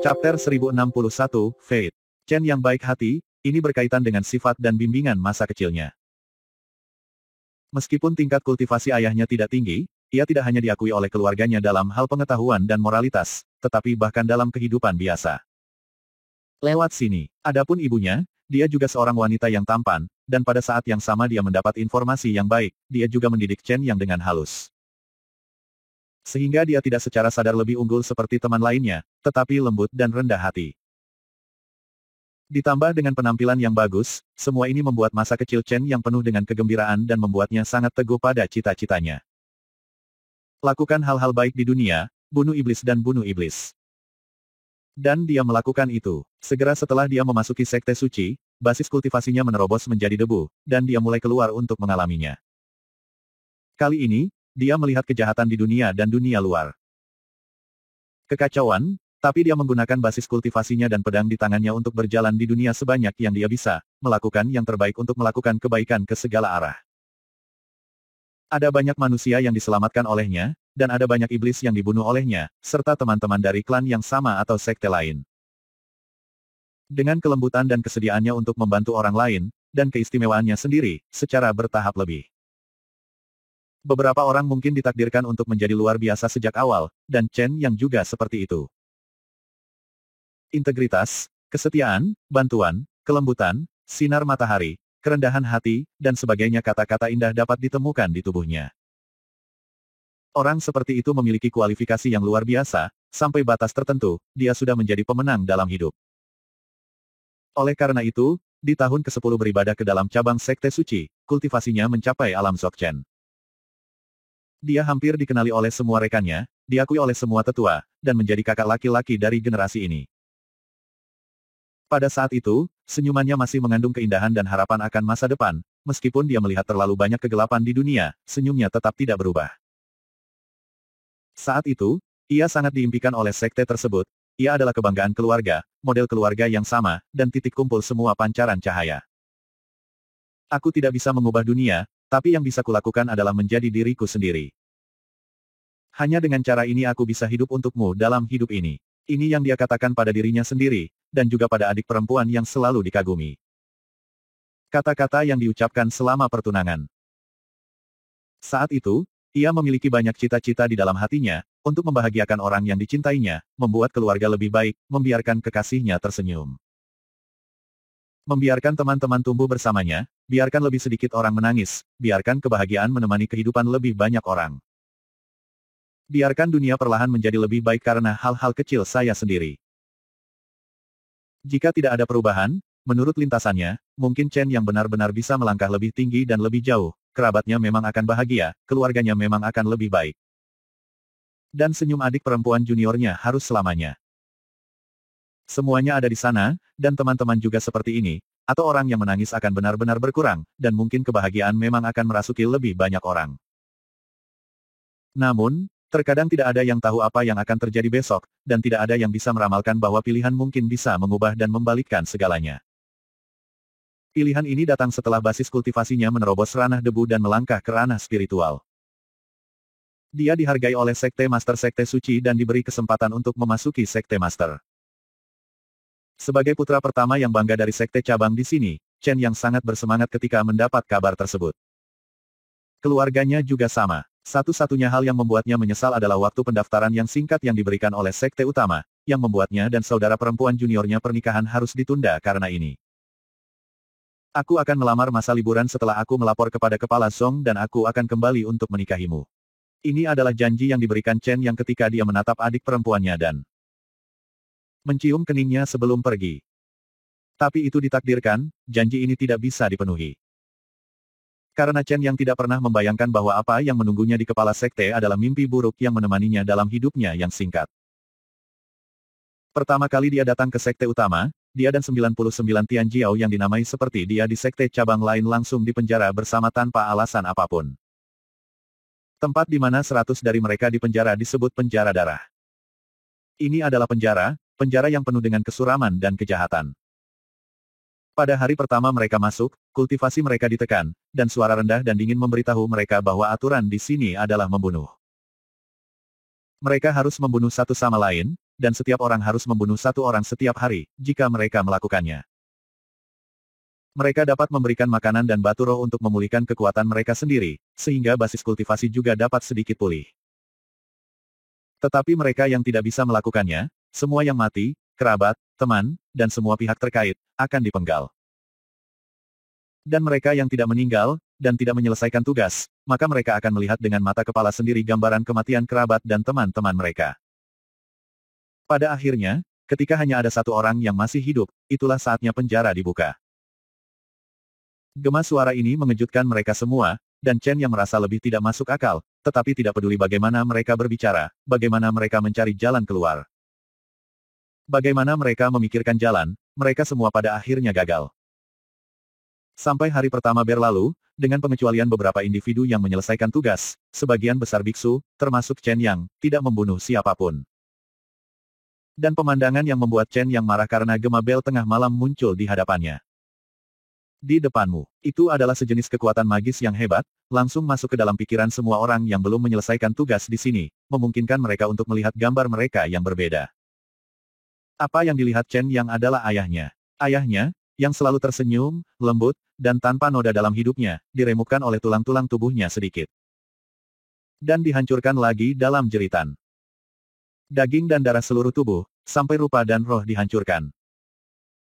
Chapter 1061, Fate. Chen yang baik hati, ini berkaitan dengan sifat dan bimbingan masa kecilnya. Meskipun tingkat kultivasi ayahnya tidak tinggi, ia tidak hanya diakui oleh keluarganya dalam hal pengetahuan dan moralitas, tetapi bahkan dalam kehidupan biasa. Lewat sini, adapun ibunya, dia juga seorang wanita yang tampan, dan pada saat yang sama dia mendapat informasi yang baik, dia juga mendidik Chen yang dengan halus. Sehingga dia tidak secara sadar lebih unggul seperti teman lainnya, tetapi lembut dan rendah hati. Ditambah dengan penampilan yang bagus, semua ini membuat masa kecil Chen yang penuh dengan kegembiraan dan membuatnya sangat teguh pada cita-citanya. Lakukan hal-hal baik di dunia, bunuh iblis dan bunuh iblis. Dan dia melakukan itu. Segera setelah dia memasuki sekte suci, basis kultivasinya menerobos menjadi debu, dan dia mulai keluar untuk mengalaminya. Kali ini, dia melihat kejahatan di dunia dan dunia luar. Kekacauan, tapi dia menggunakan basis kultivasinya dan pedang di tangannya untuk berjalan di dunia sebanyak yang dia bisa, melakukan yang terbaik untuk melakukan kebaikan ke segala arah. Ada banyak manusia yang diselamatkan olehnya, dan ada banyak iblis yang dibunuh olehnya, serta teman-teman dari klan yang sama atau sekte lain. Dengan kelembutan dan kesediaannya untuk membantu orang lain, dan keistimewaannya sendiri, secara bertahap lebih. Beberapa orang mungkin ditakdirkan untuk menjadi luar biasa sejak awal, dan Chen yang juga seperti itu. Integritas, kesetiaan, bantuan, kelembutan, sinar matahari, kerendahan hati, dan sebagainya kata-kata indah dapat ditemukan di tubuhnya. Orang seperti itu memiliki kualifikasi yang luar biasa, sampai batas tertentu, dia sudah menjadi pemenang dalam hidup. Oleh karena itu, di tahun ke-10 beribadah ke dalam cabang sekte suci, kultivasinya mencapai alam Dzogchen. Dia hampir dikenali oleh semua rekannya, diakui oleh semua tetua, dan menjadi kakak laki-laki dari generasi ini. Pada saat itu, senyumannya masih mengandung keindahan dan harapan akan masa depan, meskipun dia melihat terlalu banyak kegelapan di dunia, senyumnya tetap tidak berubah. Saat itu, ia sangat diimpikan oleh sekte tersebut, ia adalah kebanggaan keluarga, model keluarga yang sama, dan titik kumpul semua pancaran cahaya. Aku tidak bisa mengubah dunia, tapi yang bisa kulakukan adalah menjadi diriku sendiri. Hanya dengan cara ini aku bisa hidup untukmu dalam hidup ini. Ini yang dia katakan pada dirinya sendiri, dan juga pada adik perempuan yang selalu dikagumi. Kata-kata yang diucapkan selama pertunangan. Saat itu, ia memiliki banyak cita-cita di dalam hatinya, untuk membahagiakan orang yang dicintainya, membuat keluarga lebih baik, membiarkan kekasihnya tersenyum. Membiarkan teman-teman tumbuh bersamanya, biarkan lebih sedikit orang menangis, biarkan kebahagiaan menemani kehidupan lebih banyak orang. Biarkan dunia perlahan menjadi lebih baik karena hal-hal kecil saya sendiri. Jika tidak ada perubahan, menurut lintasannya, mungkin Chen yang benar-benar bisa melangkah lebih tinggi dan lebih jauh, kerabatnya memang akan bahagia, keluarganya memang akan lebih baik. Dan senyum adik perempuan juniornya harus selamanya. Semuanya ada di sana, dan teman-teman juga seperti ini, atau orang yang menangis akan benar-benar berkurang, dan mungkin kebahagiaan memang akan merasuki lebih banyak orang. Namun, terkadang tidak ada yang tahu apa yang akan terjadi besok, dan tidak ada yang bisa meramalkan bahwa pilihan mungkin bisa mengubah dan membalikkan segalanya. Pilihan ini datang setelah basis kultivasinya menerobos ranah debu dan melangkah ke ranah spiritual. Dia dihargai oleh sekte master sekte suci dan diberi kesempatan untuk memasuki sekte master. Sebagai putra pertama yang bangga dari sekte cabang di sini, Chen yang sangat bersemangat ketika mendapat kabar tersebut. Keluarganya juga sama. Satu-satunya hal yang membuatnya menyesal adalah waktu pendaftaran yang singkat yang diberikan oleh sekte utama, yang membuatnya dan saudara perempuan juniornya pernikahan harus ditunda karena ini. Aku akan melamar masa liburan setelah aku melapor kepada Kepala Zong dan aku akan kembali untuk menikahimu. Ini adalah janji yang diberikan Chen yang ketika dia menatap adik perempuannya dan mencium keningnya sebelum pergi. Tapi itu ditakdirkan, janji ini tidak bisa dipenuhi. Karena Chen yang tidak pernah membayangkan bahwa apa yang menunggunya di kepala sekte adalah mimpi buruk yang menemaninya dalam hidupnya yang singkat. Pertama kali dia datang ke sekte utama, dia dan 99 Tian Jiao yang dinamai seperti dia di sekte cabang lain langsung dipenjara bersama tanpa alasan apapun. Tempat di mana 100 dari mereka dipenjara disebut penjara darah. Ini adalah penjara yang penuh dengan kesuraman dan kejahatan. Pada hari pertama mereka masuk, kultivasi mereka ditekan, dan suara rendah dan dingin memberitahu mereka bahwa aturan di sini adalah membunuh. Mereka harus membunuh satu sama lain, dan setiap orang harus membunuh satu orang setiap hari, jika mereka melakukannya. Mereka dapat memberikan makanan dan batu roh untuk memulihkan kekuatan mereka sendiri, sehingga basis kultivasi juga dapat sedikit pulih. Tetapi mereka yang tidak bisa melakukannya, semua yang mati, kerabat, teman, dan semua pihak terkait, akan dipenggal. Dan mereka yang tidak meninggal, dan tidak menyelesaikan tugas, maka mereka akan melihat dengan mata kepala sendiri gambaran kematian kerabat dan teman-teman mereka. Pada akhirnya, ketika hanya ada satu orang yang masih hidup, itulah saatnya penjara dibuka. Gema suara ini mengejutkan mereka semua, dan Chen yang merasa lebih tidak masuk akal, tetapi tidak peduli bagaimana mereka berbicara, bagaimana mereka mencari jalan keluar. Bagaimana mereka memikirkan jalan, mereka semua pada akhirnya gagal. Sampai hari pertama berlalu, dengan pengecualian beberapa individu yang menyelesaikan tugas, sebagian besar biksu, termasuk Chen Yang, tidak membunuh siapapun. Dan pemandangan yang membuat Chen Yang marah karena gema bel tengah malam muncul di hadapannya. Di depanmu, itu adalah sejenis kekuatan magis yang hebat, langsung masuk ke dalam pikiran semua orang yang belum menyelesaikan tugas di sini, memungkinkan mereka untuk melihat gambar mereka yang berbeda. Apa yang dilihat Chen Yang adalah ayahnya. Ayahnya, yang selalu tersenyum, lembut, dan tanpa noda dalam hidupnya, diremukkan oleh tulang-tulang tubuhnya sedikit. Dan dihancurkan lagi dalam jeritan. Daging dan darah seluruh tubuh, sampai rupa dan roh dihancurkan.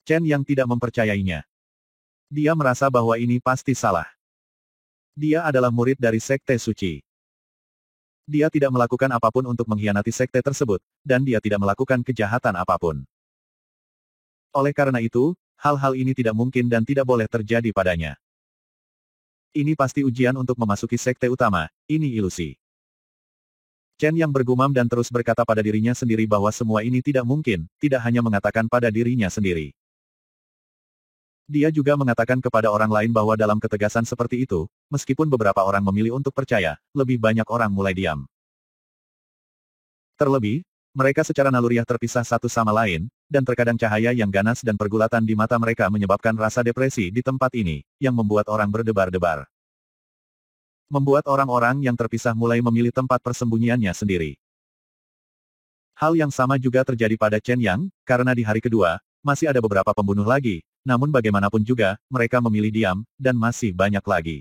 Chen Yang tidak mempercayainya. Dia merasa bahwa ini pasti salah. Dia adalah murid dari Sekte Suci. Dia tidak melakukan apapun untuk mengkhianati sekte tersebut, dan dia tidak melakukan kejahatan apapun. Oleh karena itu, hal-hal ini tidak mungkin dan tidak boleh terjadi padanya. Ini pasti ujian untuk memasuki sekte utama, ini ilusi. Chen yang bergumam dan terus berkata pada dirinya sendiri bahwa semua ini tidak mungkin, tidak hanya mengatakan pada dirinya sendiri. Dia juga mengatakan kepada orang lain bahwa dalam ketegasan seperti itu, meskipun beberapa orang memilih untuk percaya, lebih banyak orang mulai diam. Terlebih, mereka secara naluriah terpisah satu sama lain, dan terkadang cahaya yang ganas dan pergulatan di mata mereka menyebabkan rasa depresi di tempat ini, yang membuat orang berdebar-debar. Membuat orang-orang yang terpisah mulai memilih tempat persembunyiannya sendiri. Hal yang sama juga terjadi pada Chen Yang, karena di hari kedua, masih ada beberapa pembunuh lagi, namun bagaimanapun juga, mereka memilih diam, dan masih banyak lagi.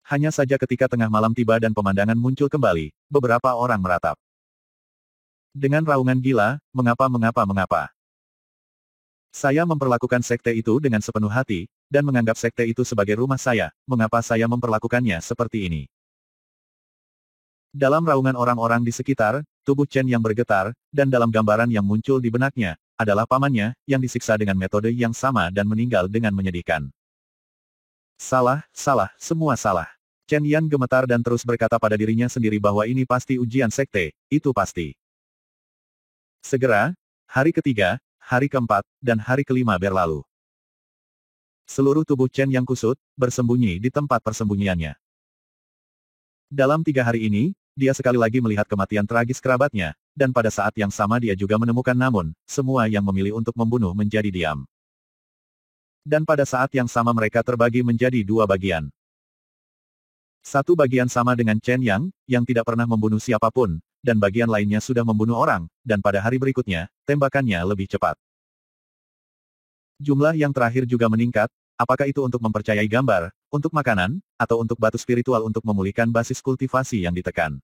Hanya saja ketika tengah malam tiba dan pemandangan muncul kembali, beberapa orang meratap. Dengan raungan gila, mengapa? Saya memperlakukan sekte itu dengan sepenuh hati, dan menganggap sekte itu sebagai rumah saya, mengapa saya memperlakukannya seperti ini? Dalam raungan orang-orang di sekitar, tubuh Chen yang bergetar, dan dalam gambaran yang muncul di benaknya, adalah pamannya, yang disiksa dengan metode yang sama dan meninggal dengan menyedihkan. Salah, semua salah. Chen Yan gemetar dan terus berkata pada dirinya sendiri bahwa ini pasti ujian sekte, itu pasti. Segera, hari ketiga, hari keempat, dan hari kelima berlalu. Seluruh tubuh Chen yang kusut, bersembunyi di tempat persembunyiannya. Dalam 3 hari ini, dia sekali lagi melihat kematian tragis kerabatnya, dan pada saat yang sama dia juga menemukan namun, semua yang memilih untuk membunuh menjadi diam. Dan pada saat yang sama mereka terbagi menjadi 2 bagian. Satu bagian sama dengan Chen yang tidak pernah membunuh siapapun, dan bagian lainnya sudah membunuh orang, dan pada hari berikutnya, tembakannya lebih cepat. Jumlah yang terakhir juga meningkat, apakah itu untuk mempercayai gambar, untuk makanan, atau untuk batu spiritual untuk memulihkan basis kultivasi yang ditekan.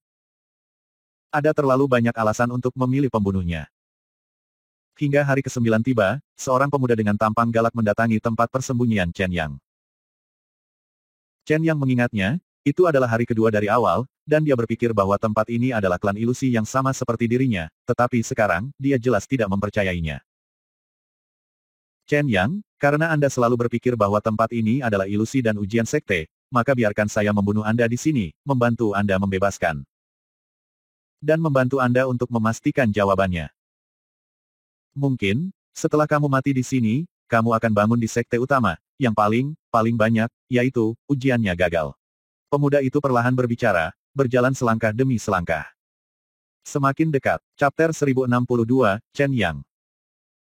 Ada terlalu banyak alasan untuk memilih pembunuhnya. Hingga hari ke-9 tiba, seorang pemuda dengan tampang galak mendatangi tempat persembunyian Chen Yang. Chen Yang mengingatnya, itu adalah hari kedua dari awal, dan dia berpikir bahwa tempat ini adalah klan ilusi yang sama seperti dirinya, tetapi sekarang, dia jelas tidak mempercayainya. Chen Yang, karena Anda selalu berpikir bahwa tempat ini adalah ilusi dan ujian sekte, maka biarkan saya membunuh Anda di sini, membantu Anda membebaskan. Dan membantu Anda untuk memastikan jawabannya. Mungkin, setelah kamu mati di sini, kamu akan bangun di sekte utama, yang paling banyak, yaitu, ujiannya gagal. Pemuda itu perlahan berbicara, berjalan selangkah demi selangkah. Semakin dekat, chapter 1062, Chen Yang.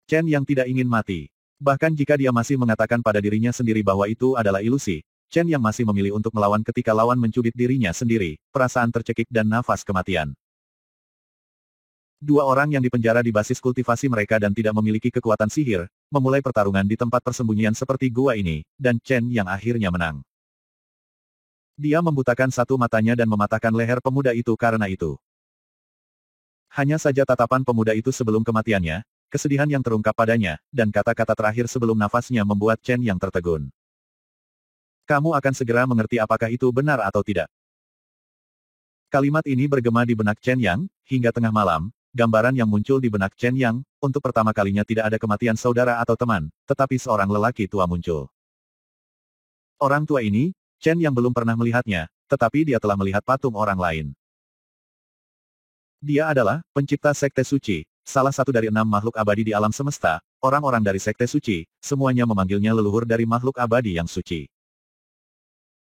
Chen Yang tidak ingin mati. Bahkan jika dia masih mengatakan pada dirinya sendiri bahwa itu adalah ilusi, Chen Yang masih memilih untuk melawan ketika lawan mencubit dirinya sendiri, perasaan tercekik dan nafas kematian. Dua orang yang dipenjara di basis kultivasi mereka dan tidak memiliki kekuatan sihir, memulai pertarungan di tempat persembunyian seperti gua ini, dan Chen yang akhirnya menang. Dia membutakan satu matanya dan mematahkan leher pemuda itu karena itu. Hanya saja tatapan pemuda itu sebelum kematiannya, kesedihan yang terungkap padanya, dan kata-kata terakhir sebelum nafasnya membuat Chen yang tertegun. Kamu akan segera mengerti apakah itu benar atau tidak. Kalimat ini bergema di benak Chen Yang, hingga tengah malam, gambaran yang muncul di benak Chen Yang, untuk pertama kalinya tidak ada kematian saudara atau teman, tetapi seorang lelaki tua muncul. Orang tua ini, Chen yang belum pernah melihatnya, tetapi dia telah melihat patung orang lain. Dia adalah pencipta Sekte Suci, salah satu dari 6 makhluk abadi di alam semesta. Orang-orang dari Sekte Suci, semuanya memanggilnya leluhur dari makhluk abadi yang suci.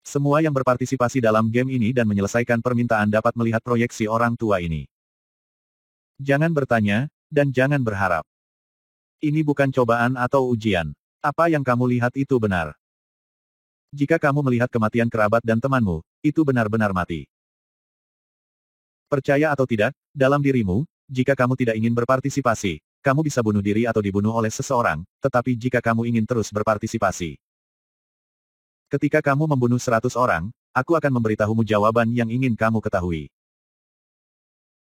Semua yang berpartisipasi dalam game ini dan menyelesaikan permintaan dapat melihat proyeksi orang tua ini. Jangan bertanya, dan jangan berharap. Ini bukan cobaan atau ujian. Apa yang kamu lihat itu benar. Jika kamu melihat kematian kerabat dan temanmu, itu benar-benar mati. Percaya atau tidak, dalam dirimu, jika kamu tidak ingin berpartisipasi, kamu bisa bunuh diri atau dibunuh oleh seseorang, tetapi jika kamu ingin terus berpartisipasi. Ketika kamu membunuh 100 orang, aku akan memberitahumu jawaban yang ingin kamu ketahui.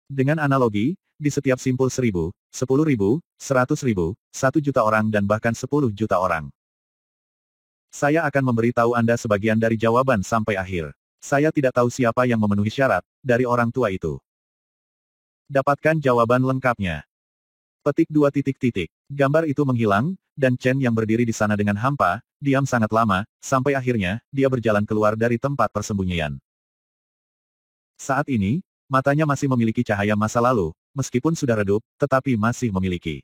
Dengan analogi, di setiap simpul 1000, 10.000, 100.000, 1 juta orang dan bahkan 10 juta orang. Saya akan memberitahu Anda sebagian dari jawaban sampai akhir. Saya tidak tahu siapa yang memenuhi syarat dari orang tua itu. Dapatkan jawaban lengkapnya. Petik 2 titik titik. Gambar itu menghilang, dan Chen yang berdiri di sana dengan hampa, diam sangat lama, sampai akhirnya, dia berjalan keluar dari tempat persembunyian. Saat ini, matanya masih memiliki cahaya masa lalu, meskipun sudah redup, tetapi masih memiliki.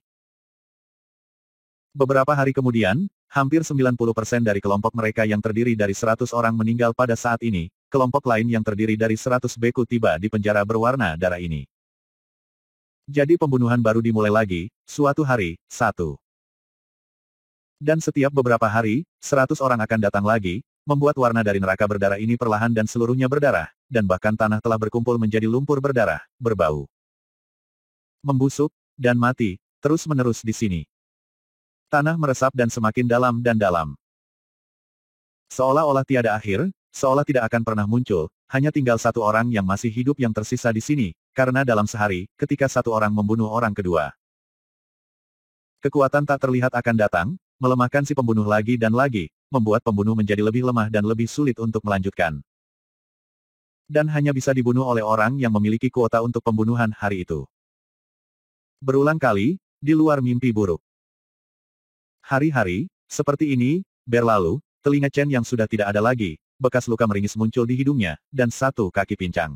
Beberapa hari kemudian, hampir 90% dari kelompok mereka yang terdiri dari 100 orang meninggal pada saat ini, kelompok lain yang terdiri dari 100 beku tiba di penjara berwarna darah ini. Jadi pembunuhan baru dimulai lagi, suatu hari, satu. Dan setiap beberapa hari, 100 orang akan datang lagi, membuat warna dari neraka berdarah ini perlahan dan seluruhnya berdarah, dan bahkan tanah telah berkumpul menjadi lumpur berdarah, berbau, membusuk, dan mati, terus-menerus di sini. Tanah meresap dan semakin dalam dan dalam. Seolah-olah tiada akhir, seolah tidak akan pernah muncul, hanya tinggal satu orang yang masih hidup yang tersisa di sini, karena dalam sehari, ketika satu orang membunuh orang kedua, kekuatan tak terlihat akan datang, melemahkan si pembunuh lagi dan lagi, membuat pembunuh menjadi lebih lemah dan lebih sulit untuk melanjutkan. Dan hanya bisa dibunuh oleh orang yang memiliki kuota untuk pembunuhan hari itu. Berulang kali, di luar mimpi buruk. Hari-hari, seperti ini, berlalu, telinga Chen yang sudah tidak ada lagi, bekas luka meringis muncul di hidungnya, dan satu kaki pincang.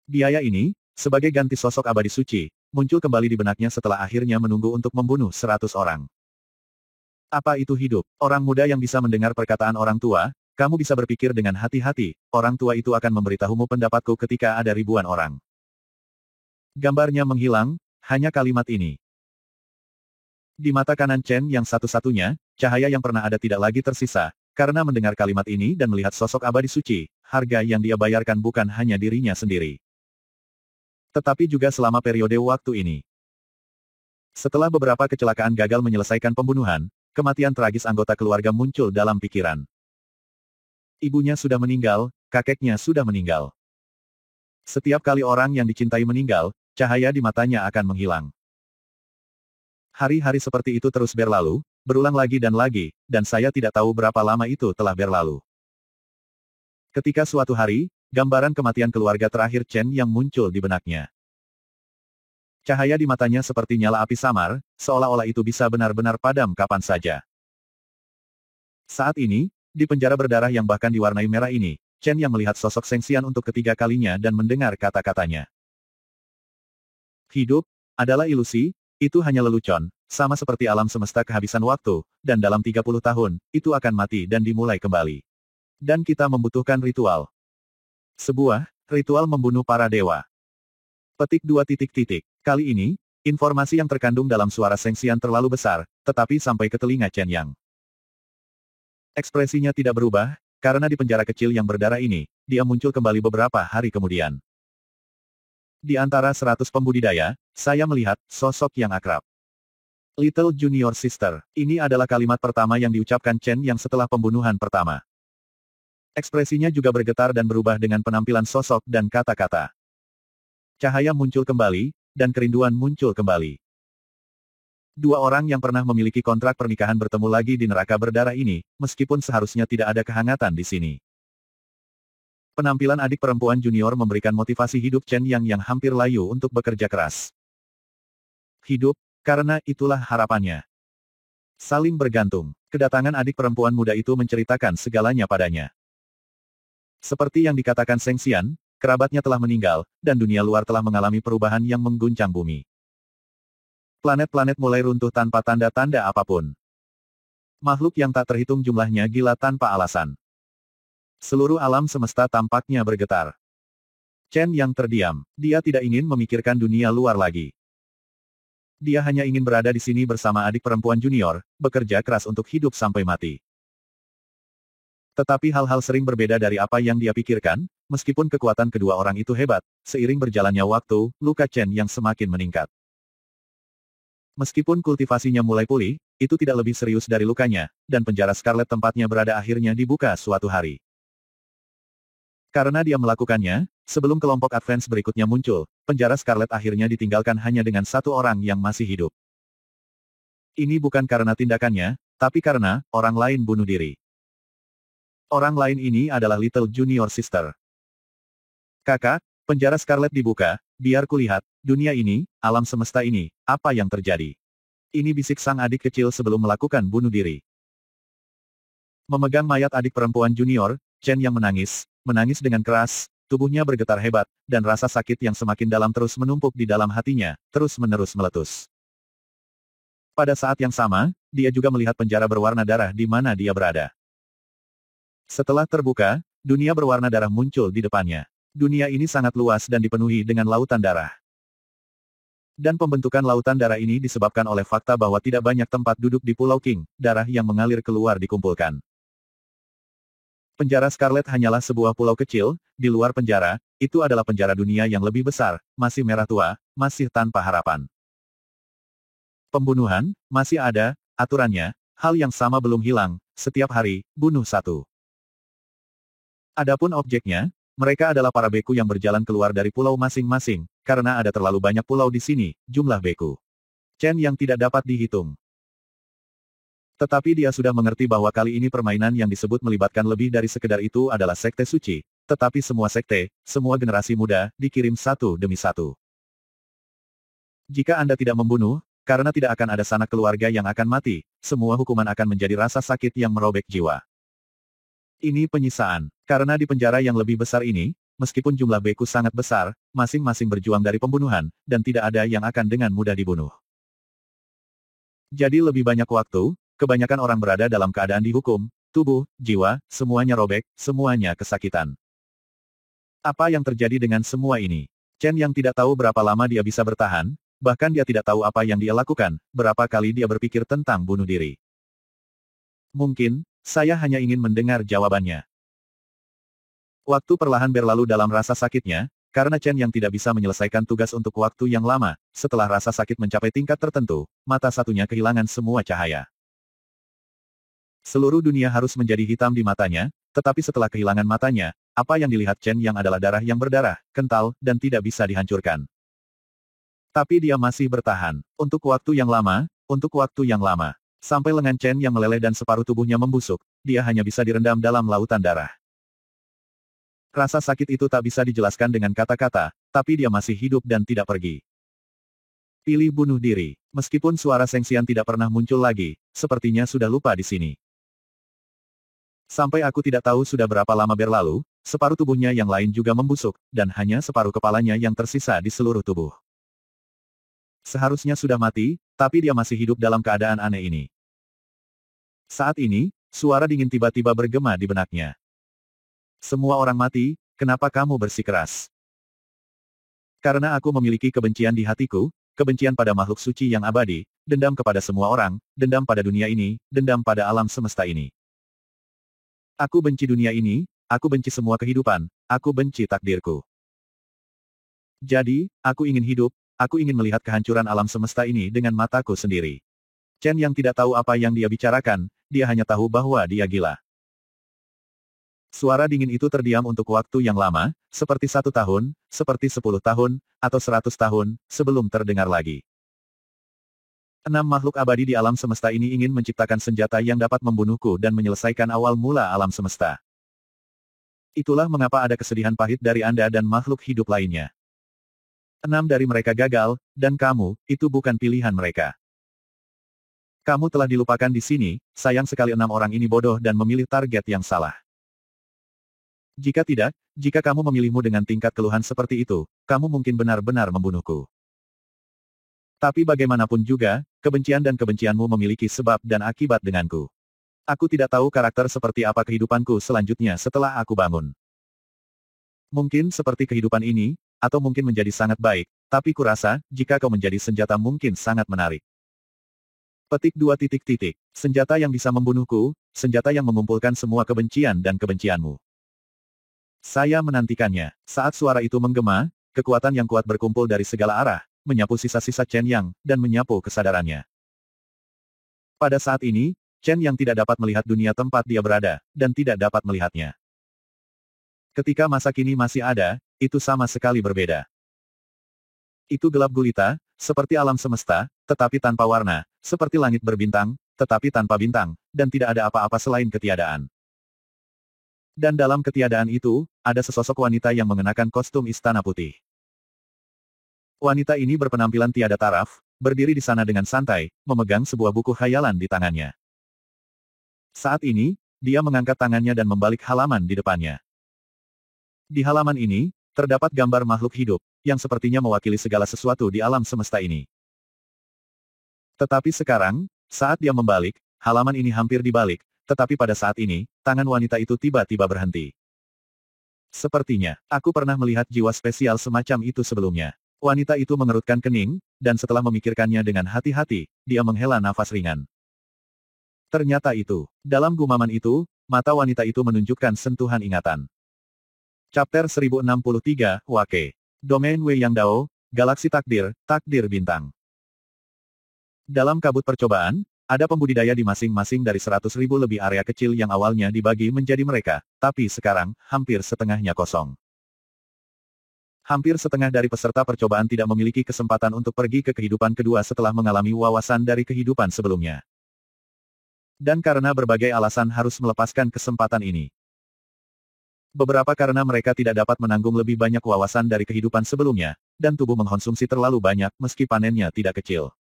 Biaya ini, sebagai ganti sosok abadi suci, muncul kembali di benaknya setelah akhirnya menunggu untuk membunuh 100 orang. Apa itu hidup? Orang muda yang bisa mendengar perkataan orang tua, kamu bisa berpikir dengan hati-hati, orang tua itu akan memberitahumu pendapatku ketika ada ribuan orang. Gambarnya menghilang, hanya kalimat ini. Di mata kanan Chen yang satu-satunya, cahaya yang pernah ada tidak lagi tersisa, karena mendengar kalimat ini dan melihat sosok abadi suci, harga yang dia bayarkan bukan hanya dirinya sendiri, tetapi juga selama periode waktu ini. Setelah beberapa kecelakaan gagal menyelesaikan pembunuhan, kematian tragis anggota keluarga muncul dalam pikiran. Ibunya sudah meninggal, kakeknya sudah meninggal. Setiap kali orang yang dicintai meninggal, cahaya di matanya akan menghilang. Hari-hari seperti itu terus berlalu, berulang lagi, dan saya tidak tahu berapa lama itu telah berlalu. Ketika suatu hari, gambaran kematian keluarga terakhir Chen yang muncul di benaknya. Cahaya di matanya seperti nyala api samar, seolah-olah itu bisa benar-benar padam kapan saja. Saat ini, di penjara berdarah yang bahkan diwarnai merah ini, Chen yang melihat sosok Seng Xian untuk ketiga kalinya dan mendengar kata-katanya. Hidup adalah ilusi, itu hanya lelucon, sama seperti alam semesta kehabisan waktu, dan dalam 30 tahun, itu akan mati dan dimulai kembali. Dan kita membutuhkan ritual. Sebuah ritual membunuh para dewa. Petik 2 titik titik. Kali ini, informasi yang terkandung dalam suara Seng Xian terlalu besar, tetapi sampai ke telinga Chen Yang. Ekspresinya tidak berubah, karena di penjara kecil yang berdarah ini, dia muncul kembali beberapa hari kemudian. Di antara 100 pembudidaya, saya melihat sosok yang akrab. Little Junior Sister. Ini adalah kalimat pertama yang diucapkan Chen Yang setelah pembunuhan pertama. Ekspresinya juga bergetar dan berubah dengan penampilan sosok dan kata-kata. Cahaya muncul kembali, dan kerinduan muncul kembali. Dua orang yang pernah memiliki kontrak pernikahan bertemu lagi di neraka berdarah ini, meskipun seharusnya tidak ada kehangatan di sini. Penampilan adik perempuan junior memberikan motivasi hidup Chen yang hampir layu untuk bekerja keras. Hidup, karena itulah harapannya. Saling bergantung. Kedatangan adik perempuan muda itu menceritakan segalanya padanya. Seperti yang dikatakan Seng Xian, kerabatnya telah meninggal, dan dunia luar telah mengalami perubahan yang mengguncang bumi. Planet-planet mulai runtuh tanpa tanda-tanda apapun. Makhluk yang tak terhitung jumlahnya gila tanpa alasan. Seluruh alam semesta tampaknya bergetar. Chen yang terdiam. Dia tidak ingin memikirkan dunia luar lagi. Dia hanya ingin berada di sini bersama adik perempuan junior, bekerja keras untuk hidup sampai mati. Tetapi hal-hal sering berbeda dari apa yang dia pikirkan, meskipun kekuatan kedua orang itu hebat, seiring berjalannya waktu, luka Chen yang semakin meningkat. Meskipun kultivasinya mulai pulih, itu tidak lebih serius dari lukanya, dan penjara Scarlet tempatnya berada akhirnya dibuka suatu hari. Karena dia melakukannya, sebelum kelompok advance berikutnya muncul, penjara Scarlet akhirnya ditinggalkan hanya dengan satu orang yang masih hidup. Ini bukan karena tindakannya, tapi karena orang lain bunuh diri. Orang lain ini adalah Little Junior Sister. Kakak, penjara Scarlet dibuka, biar kulihat, dunia ini, alam semesta ini, apa yang terjadi. Ini bisik sang adik kecil sebelum melakukan bunuh diri. Memegang mayat adik perempuan junior, Chen yang menangis dengan keras, tubuhnya bergetar hebat, dan rasa sakit yang semakin dalam terus menumpuk di dalam hatinya, terus-menerus meletus. Pada saat yang sama, dia juga melihat penjara berwarna darah di mana dia berada. Setelah terbuka, dunia berwarna darah muncul di depannya. Dunia ini sangat luas dan dipenuhi dengan lautan darah. Dan pembentukan lautan darah ini disebabkan oleh fakta bahwa tidak banyak tempat duduk di Pulau King, darah yang mengalir keluar dikumpulkan. Penjara Scarlet hanyalah sebuah pulau kecil, di luar penjara, itu adalah penjara dunia yang lebih besar, masih merah tua, masih tanpa harapan. Pembunuhan, masih ada, aturannya, hal yang sama belum hilang, setiap hari, bunuh satu. Adapun objeknya, mereka adalah para beku yang berjalan keluar dari pulau masing-masing, karena ada terlalu banyak pulau di sini, jumlah beku Chen yang tidak dapat dihitung. Tetapi dia sudah mengerti bahwa kali ini permainan yang disebut melibatkan lebih dari sekedar itu adalah sekte suci, tetapi semua sekte, semua generasi muda, dikirim satu demi satu. Jika Anda tidak membunuh, karena tidak akan ada sanak keluarga yang akan mati, semua hukuman akan menjadi rasa sakit yang merobek jiwa. Ini penyisaan. Karena di penjara yang lebih besar ini, meskipun jumlah beku sangat besar, masing-masing berjuang dari pembunuhan, dan tidak ada yang akan dengan mudah dibunuh. Jadi lebih banyak waktu, kebanyakan orang berada dalam keadaan dihukum, tubuh, jiwa, semuanya robek, semuanya kesakitan. Apa yang terjadi dengan semua ini? Chen yang tidak tahu berapa lama dia bisa bertahan, bahkan dia tidak tahu apa yang dia lakukan, berapa kali dia berpikir tentang bunuh diri. Mungkin, saya hanya ingin mendengar jawabannya. Waktu perlahan berlalu dalam rasa sakitnya, karena Chen yang tidak bisa menyelesaikan tugas untuk waktu yang lama, setelah rasa sakit mencapai tingkat tertentu, mata satunya kehilangan semua cahaya. Seluruh dunia harus menjadi hitam di matanya, tetapi setelah kehilangan matanya, apa yang dilihat Chen yang adalah darah yang berdarah, kental, dan tidak bisa dihancurkan. Tapi dia masih bertahan, untuk waktu yang lama, untuk waktu yang lama. Sampai lengan Chen yang meleleh dan separuh tubuhnya membusuk, dia hanya bisa direndam dalam lautan darah. Rasa sakit itu tak bisa dijelaskan dengan kata-kata, tapi dia masih hidup dan tidak pergi. Pilih bunuh diri. Meskipun suara Seng Xian tidak pernah muncul lagi, sepertinya sudah lupa di sini. Sampai aku tidak tahu sudah berapa lama berlalu, separuh tubuhnya yang lain juga membusuk, dan hanya separuh kepalanya yang tersisa di seluruh tubuh. Seharusnya sudah mati, tapi dia masih hidup dalam keadaan aneh ini. Saat ini, suara dingin tiba-tiba bergema di benaknya. Semua orang mati, kenapa kamu bersikeras? Karena aku memiliki kebencian di hatiku, kebencian pada makhluk suci yang abadi, dendam kepada semua orang, dendam pada dunia ini, dendam pada alam semesta ini. Aku benci dunia ini, aku benci semua kehidupan, aku benci takdirku. Jadi, aku ingin hidup, aku ingin melihat kehancuran alam semesta ini dengan mataku sendiri. Chen yang tidak tahu apa yang dia bicarakan, dia hanya tahu bahwa dia gila. Suara dingin itu terdiam untuk waktu yang lama, seperti 1 tahun, seperti 10 tahun, atau 100 tahun, sebelum terdengar lagi. 6 makhluk abadi di alam semesta ini ingin menciptakan senjata yang dapat membunuhku dan menyelesaikan awal mula alam semesta. Itulah mengapa ada kesedihan pahit dari Anda dan makhluk hidup lainnya. 6 dari mereka gagal, dan kamu, itu bukan pilihan mereka. Kamu telah dilupakan di sini, sayang sekali 6 orang ini bodoh dan memilih target yang salah. Jika tidak, jika kamu memilihmu dengan tingkat keluhan seperti itu, kamu mungkin benar-benar membunuhku. Tapi bagaimanapun juga, kebencian dan kebencianmu memiliki sebab dan akibat denganku. Aku tidak tahu karakter seperti apa kehidupanku selanjutnya setelah aku bangun. Mungkin seperti kehidupan ini, atau mungkin menjadi sangat baik, tapi kurasa, jika kau menjadi senjata mungkin sangat menarik. Petik 2 titik titik. Senjata yang bisa membunuhku, senjata yang mengumpulkan semua kebencian dan kebencianmu. Saya menantikannya. Saat suara itu menggema, kekuatan yang kuat berkumpul dari segala arah, menyapu sisa-sisa Chen Yang, dan menyapu kesadarannya. Pada saat ini, Chen Yang tidak dapat melihat dunia tempat dia berada, dan tidak dapat melihatnya. Ketika masa kini masih ada, itu sama sekali berbeda. Itu gelap gulita, seperti alam semesta, tetapi tanpa warna, seperti langit berbintang, tetapi tanpa bintang, dan tidak ada apa-apa selain ketiadaan. Dan dalam ketiadaan itu, ada sesosok wanita yang mengenakan kostum istana putih. Wanita ini berpenampilan tiada taraf, berdiri di sana dengan santai, memegang sebuah buku khayalan di tangannya. Saat ini, dia mengangkat tangannya dan membalik halaman di depannya. Di halaman ini, terdapat gambar makhluk hidup, yang sepertinya mewakili segala sesuatu di alam semesta ini. Tetapi sekarang, saat dia membalik, halaman ini hampir dibalik, tetapi pada saat ini, tangan wanita itu tiba-tiba berhenti. Sepertinya, aku pernah melihat jiwa spesial semacam itu sebelumnya. Wanita itu mengerutkan kening, dan setelah memikirkannya dengan hati-hati, dia menghela nafas ringan. Ternyata itu, dalam gumaman itu, mata wanita itu menunjukkan sentuhan ingatan. Chapter 1063, Wake. Domain Wei Yang Dao, Galaksi Takdir, Takdir Bintang. Dalam kabut percobaan, ada pembudidaya di masing-masing dari 100.000 lebih area kecil yang awalnya dibagi menjadi mereka, tapi sekarang, hampir setengahnya kosong. Hampir setengah dari peserta percobaan tidak memiliki kesempatan untuk pergi ke kehidupan kedua setelah mengalami wawasan dari kehidupan sebelumnya. Dan karena berbagai alasan harus melepaskan kesempatan ini. Beberapa karena mereka tidak dapat menanggung lebih banyak wawasan dari kehidupan sebelumnya, dan tubuh mengkonsumsi terlalu banyak meski panennya tidak kecil.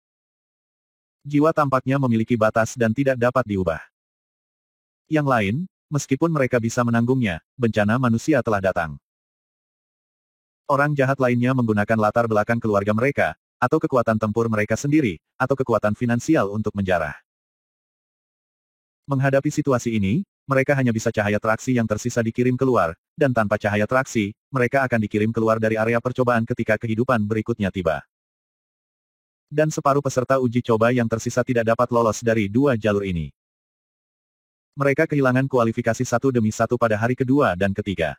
Jiwa tampaknya memiliki batas dan tidak dapat diubah. Yang lain, meskipun mereka bisa menanggungnya, bencana manusia telah datang. Orang jahat lainnya menggunakan latar belakang keluarga mereka, atau kekuatan tempur mereka sendiri, atau kekuatan finansial untuk menjarah. Menghadapi situasi ini, mereka hanya bisa cahaya traksi yang tersisa dikirim keluar, dan tanpa cahaya traksi, mereka akan dikirim keluar dari area percobaan ketika kehidupan berikutnya tiba. Dan separuh peserta uji coba yang tersisa tidak dapat lolos dari 2 jalur ini. Mereka kehilangan kualifikasi satu demi satu pada hari kedua dan ketiga.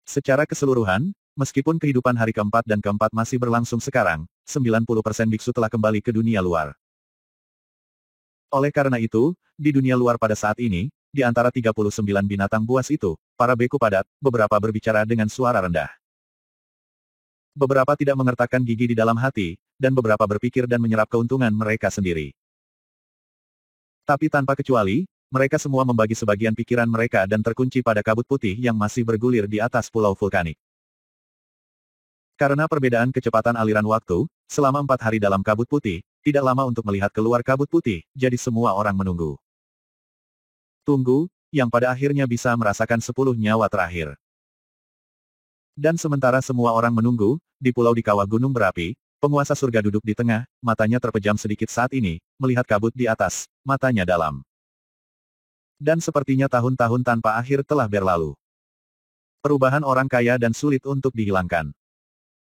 Secara keseluruhan, meskipun kehidupan hari keempat dan keempat masih berlangsung sekarang, 90% biksu telah kembali ke dunia luar. Oleh karena itu, di dunia luar pada saat ini, di antara 39 binatang buas itu, para beku padat, beberapa berbicara dengan suara rendah. Beberapa tidak mengertakkan gigi di dalam hati, dan beberapa berpikir dan menyerap keuntungan mereka sendiri. Tapi tanpa kecuali, mereka semua membagi sebagian pikiran mereka dan terkunci pada kabut putih yang masih bergulir di atas pulau vulkanik. Karena perbedaan kecepatan aliran waktu, selama 4 hari dalam kabut putih, tidak lama untuk melihat keluar kabut putih, jadi semua orang menunggu. Tunggu, yang pada akhirnya bisa merasakan 10 nyawa terakhir. Dan sementara semua orang menunggu, di pulau di kawah gunung berapi, penguasa surga duduk di tengah, matanya terpejam sedikit saat ini, melihat kabut di atas, matanya dalam. Dan sepertinya tahun-tahun tanpa akhir telah berlalu. Perubahan orang kaya dan sulit untuk dihilangkan.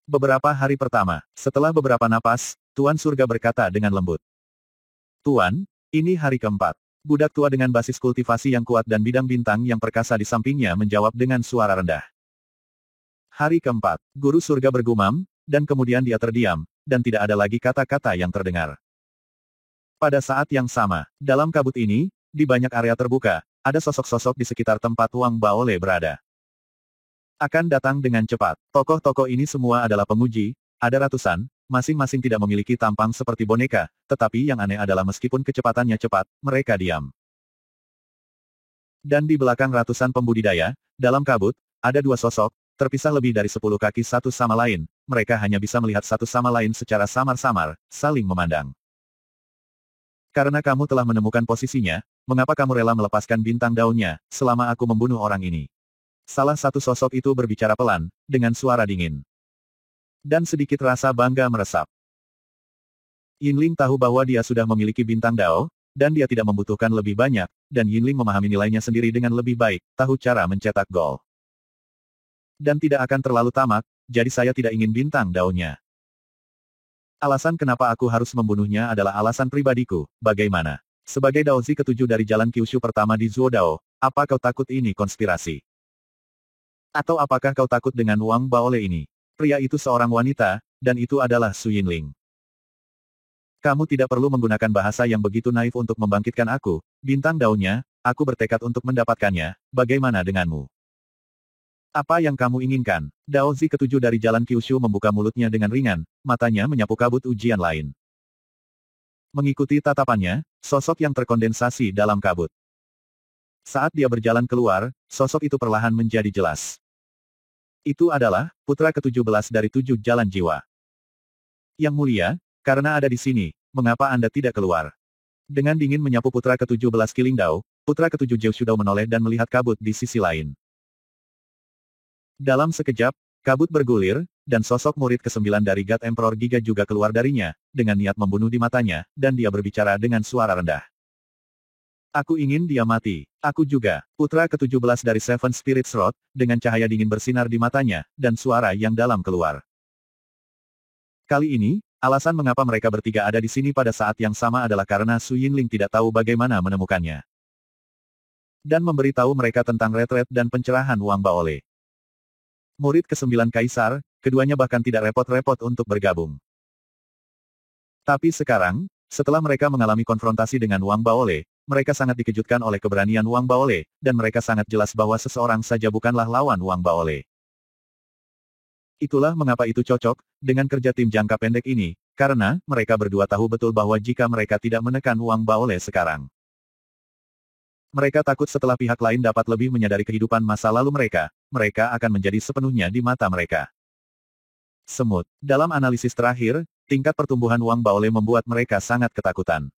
Beberapa hari pertama, setelah beberapa napas, Tuan Surga berkata dengan lembut. Tuan, ini hari keempat. Budak tua dengan basis kultivasi yang kuat dan bidang bintang yang perkasa di sampingnya menjawab dengan suara rendah. Hari keempat, guru surga bergumam, dan kemudian dia terdiam, dan tidak ada lagi kata-kata yang terdengar. Pada saat yang sama, dalam kabut ini, di banyak area terbuka, ada sosok-sosok di sekitar tempat Wang Baole berada. Akan datang dengan cepat. Tokoh-tokoh ini semua adalah penguji, ada ratusan, masing-masing tidak memiliki tampang seperti boneka, tetapi yang aneh adalah meskipun kecepatannya cepat, mereka diam. Dan di belakang ratusan pembudidaya, dalam kabut, ada dua sosok, terpisah lebih dari 10 kaki satu sama lain, mereka hanya bisa melihat satu sama lain secara samar-samar, saling memandang. Karena kamu telah menemukan posisinya, mengapa kamu rela melepaskan bintang daunnya, selama aku membunuh orang ini? Salah satu sosok itu berbicara pelan, dengan suara dingin. Dan sedikit rasa bangga meresap. Yinling tahu bahwa dia sudah memiliki bintang dao, dan dia tidak membutuhkan lebih banyak, dan Yinling memahami nilainya sendiri dengan lebih baik, tahu cara mencetak gol. Dan tidak akan terlalu tamak, jadi saya tidak ingin bintang daunnya. Alasan kenapa aku harus membunuhnya adalah alasan pribadiku, bagaimana? Sebagai Daozi ketujuh dari jalan Kyushu pertama di Zuodao, apa kau takut ini konspirasi? Atau apakah kau takut dengan Wang Baole ini? Pria itu seorang wanita, dan itu adalah Su Yinling. Kamu tidak perlu menggunakan bahasa yang begitu naif untuk membangkitkan aku, bintang daunnya, aku bertekad untuk mendapatkannya, bagaimana denganmu? Apa yang kamu inginkan? Daozi ketujuh dari jalan Kyushu membuka mulutnya dengan ringan, matanya menyapu kabut ujian lain. Mengikuti tatapannya, sosok yang terkondensasi dalam kabut. Saat dia berjalan keluar, sosok itu perlahan menjadi jelas. Itu adalah putra ke-17 dari 7 jalan jiwa. Yang mulia, karena ada di sini, mengapa Anda tidak keluar? Dengan dingin menyapu putra ke-17 Kilingdao, putra ke-7 Zhou Shudao menoleh dan melihat kabut di sisi lain. Dalam sekejap, kabut bergulir, dan sosok murid ke-9 dari God Emperor Giga juga keluar darinya, dengan niat membunuh di matanya, dan dia berbicara dengan suara rendah. Aku ingin dia mati. Aku juga. Putra ke-17 dari Seven Spirits Road, dengan cahaya dingin bersinar di matanya, dan suara yang dalam keluar. Kali ini, alasan mengapa mereka bertiga ada di sini pada saat yang sama adalah karena Su Yinling tidak tahu bagaimana menemukannya. Dan memberitahu mereka tentang retret dan pencerahan Wang Baole. Murid ke-9 Kaisar, keduanya bahkan tidak repot-repot untuk bergabung. Tapi sekarang, setelah mereka mengalami konfrontasi dengan Wang Baole, mereka sangat dikejutkan oleh keberanian Wang Baole, dan mereka sangat jelas bahwa seseorang saja bukanlah lawan Wang Baole. Itulah mengapa itu cocok, dengan kerja tim jangka pendek ini, karena, mereka berdua tahu betul bahwa jika mereka tidak menekan Wang Baole sekarang, mereka takut setelah pihak lain dapat lebih menyadari kehidupan masa lalu mereka akan menjadi sepenuhnya di mata mereka. Semut. Dalam analisis terakhir, tingkat pertumbuhan Wang Baole membuat mereka sangat ketakutan.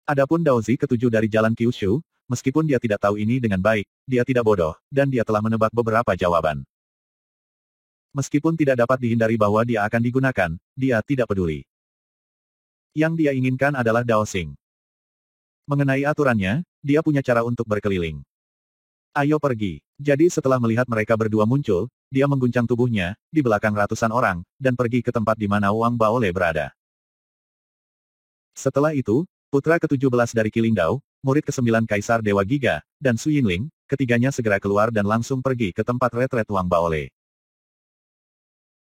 Adapun Daozi ketujuh dari jalan Kyushu, meskipun dia tidak tahu ini dengan baik, dia tidak bodoh, dan dia telah menebak beberapa jawaban. Meskipun tidak dapat dihindari bahwa dia akan digunakan, dia tidak peduli. Yang dia inginkan adalah Daosing. Mengenai aturannya, dia punya cara untuk berkeliling. Ayo pergi. Jadi setelah melihat mereka berdua muncul, dia mengguncang tubuhnya, di belakang ratusan orang, dan pergi ke tempat di mana Wang Baole berada. Setelah itu, putra ke-17 dari Kilingdao, murid ke-9 Kaisar Dewa Giga, dan Su Yinling, ketiganya segera keluar dan langsung pergi ke tempat retret Wang Baole.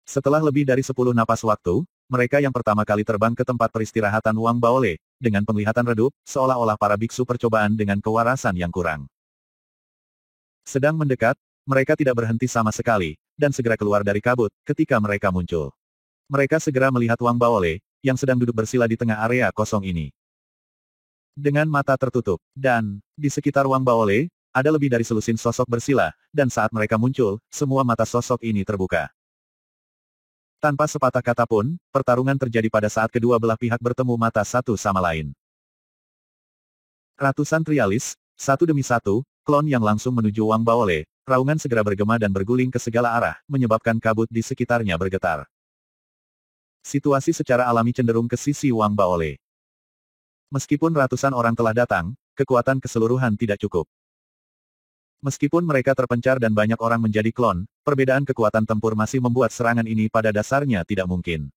Setelah lebih dari 10 napas waktu, mereka yang pertama kali terbang ke tempat peristirahatan Wang Baole, dengan penglihatan redup, seolah-olah para biksu percobaan dengan kewarasan yang kurang. Sedang mendekat, mereka tidak berhenti sama sekali, dan segera keluar dari kabut, ketika mereka muncul. Mereka segera melihat Wang Baole, yang sedang duduk bersila di tengah area kosong ini. Dengan mata tertutup, dan, di sekitar Wang Baole, ada lebih dari selusin sosok bersila, dan saat mereka muncul, semua mata sosok ini terbuka. Tanpa sepatah kata pun, pertarungan terjadi pada saat kedua belah pihak bertemu mata satu sama lain. Ratusan trialis, satu demi satu, klon yang langsung menuju Wang Baole, raungan segera bergema dan berguling ke segala arah, menyebabkan kabut di sekitarnya bergetar. Situasi secara alami cenderung ke sisi Wang Baole. Meskipun ratusan orang telah datang, kekuatan keseluruhan tidak cukup. Meskipun mereka terpencar dan banyak orang menjadi klon, perbedaan kekuatan tempur masih membuat serangan ini pada dasarnya tidak mungkin.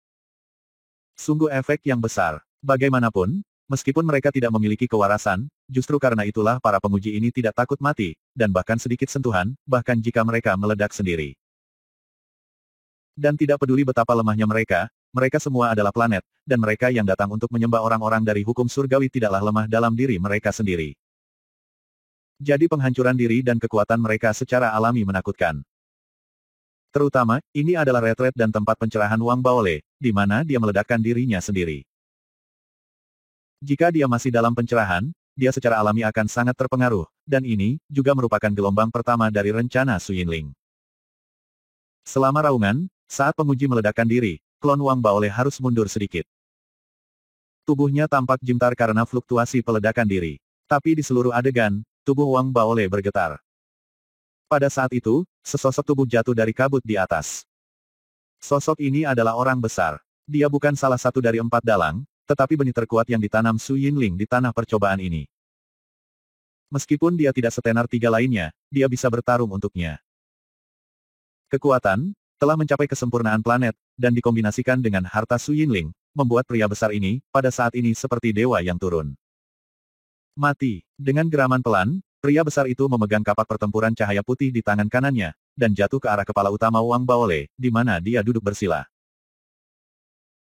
Sungguh efek yang besar. Bagaimanapun, meskipun mereka tidak memiliki kewarasan, justru karena itulah para penguji ini tidak takut mati, dan bahkan sedikit sentuhan, bahkan jika mereka meledak sendiri. Dan tidak peduli betapa lemahnya mereka semua adalah planet, dan mereka yang datang untuk menyembah orang-orang dari hukum surgawi tidaklah lemah dalam diri mereka sendiri. Jadi penghancuran diri dan kekuatan mereka secara alami menakutkan. Terutama, ini adalah retret dan tempat pencerahan Wang Baole, di mana dia meledakkan dirinya sendiri. Jika dia masih dalam pencerahan, dia secara alami akan sangat terpengaruh, dan ini juga merupakan gelombang pertama dari rencana Su Yinling. Selama raungan, saat penguji meledakkan diri, klon Wang Baole harus mundur sedikit. Tubuhnya tampak jimtar karena fluktuasi peledakan diri. Tapi di seluruh adegan, tubuh Wang Baole bergetar. Pada saat itu, sesosok tubuh jatuh dari kabut di atas. Sosok ini adalah orang besar. Dia bukan salah satu dari 4 dalang, tetapi benih terkuat yang ditanam Su Yinling di tanah percobaan ini. Meskipun dia tidak setenar 3 lainnya, dia bisa bertarung untuknya. Kekuatan telah mencapai kesempurnaan planet, dan dikombinasikan dengan harta Su Yinling, membuat pria besar ini, pada saat ini seperti dewa yang turun. Mati. Dengan geraman pelan, pria besar itu memegang kapak pertempuran cahaya putih di tangan kanannya, dan jatuh ke arah kepala utama Wang Baole, di mana dia duduk bersila.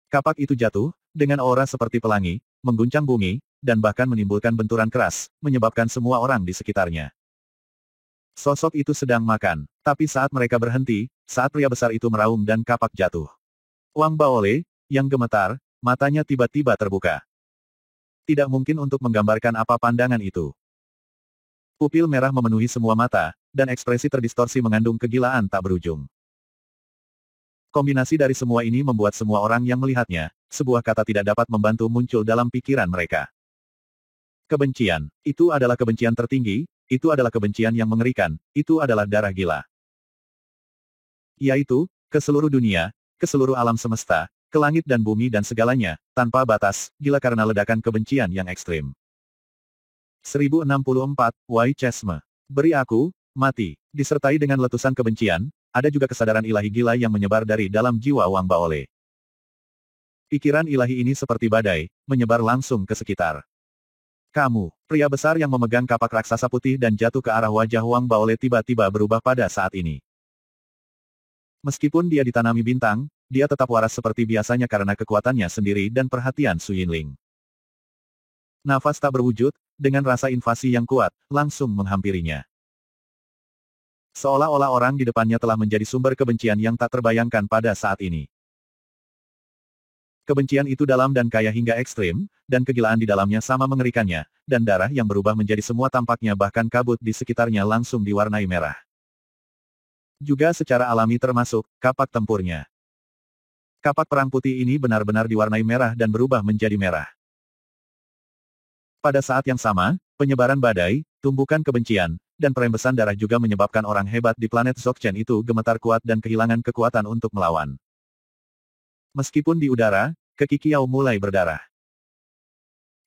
Kapak itu jatuh, dengan aura seperti pelangi, mengguncang bumi, dan bahkan menimbulkan benturan keras, menyebabkan semua orang di sekitarnya. Sosok itu sedang makan, tapi saat mereka berhenti, saat pria besar itu meraung dan kapak jatuh. Wang Baole, yang gemetar, matanya tiba-tiba terbuka. Tidak mungkin untuk menggambarkan apa pandangan itu. Pupil merah memenuhi semua mata, dan ekspresi terdistorsi mengandung kegilaan tak berujung. Kombinasi dari semua ini membuat semua orang yang melihatnya, sebuah kata tidak dapat membantu muncul dalam pikiran mereka. Kebencian. Itu adalah kebencian tertinggi, itu adalah kebencian yang mengerikan, itu adalah darah gila. Yaitu, ke seluruh dunia, ke seluruh alam semesta, ke langit dan bumi dan segalanya, tanpa batas, gila karena ledakan kebencian yang ekstrim. 1064, Wai Chesme. Beri aku, mati. Disertai dengan letusan kebencian, ada juga kesadaran ilahi gila yang menyebar dari dalam jiwa Wang Baole. Pikiran ilahi ini seperti badai, menyebar langsung ke sekitar. Kamu, pria besar yang memegang kapak raksasa putih dan jatuh ke arah wajah Wang Baole tiba-tiba berubah pada saat ini. Meskipun dia ditanami bintang, dia tetap waras seperti biasanya karena kekuatannya sendiri dan perhatian Su Yinling. Nafas tak berwujud, dengan rasa invasi yang kuat, langsung menghampirinya. Seolah-olah orang di depannya telah menjadi sumber kebencian yang tak terbayangkan pada saat ini. Kebencian itu dalam dan kaya hingga ekstrim, dan kegilaan di dalamnya sama mengerikannya, dan darah yang berubah menjadi semua tampaknya bahkan kabut di sekitarnya langsung diwarnai merah. Juga secara alami termasuk, kapak tempurnya. Kapak perang putih ini benar-benar diwarnai merah dan berubah menjadi merah. Pada saat yang sama, penyebaran badai, tumbukan kebencian, dan perembesan darah juga menyebabkan orang hebat di planet Dzogchen itu gemetar kuat dan kehilangan kekuatan untuk melawan. Meskipun di udara, kaki Kiao mulai berdarah.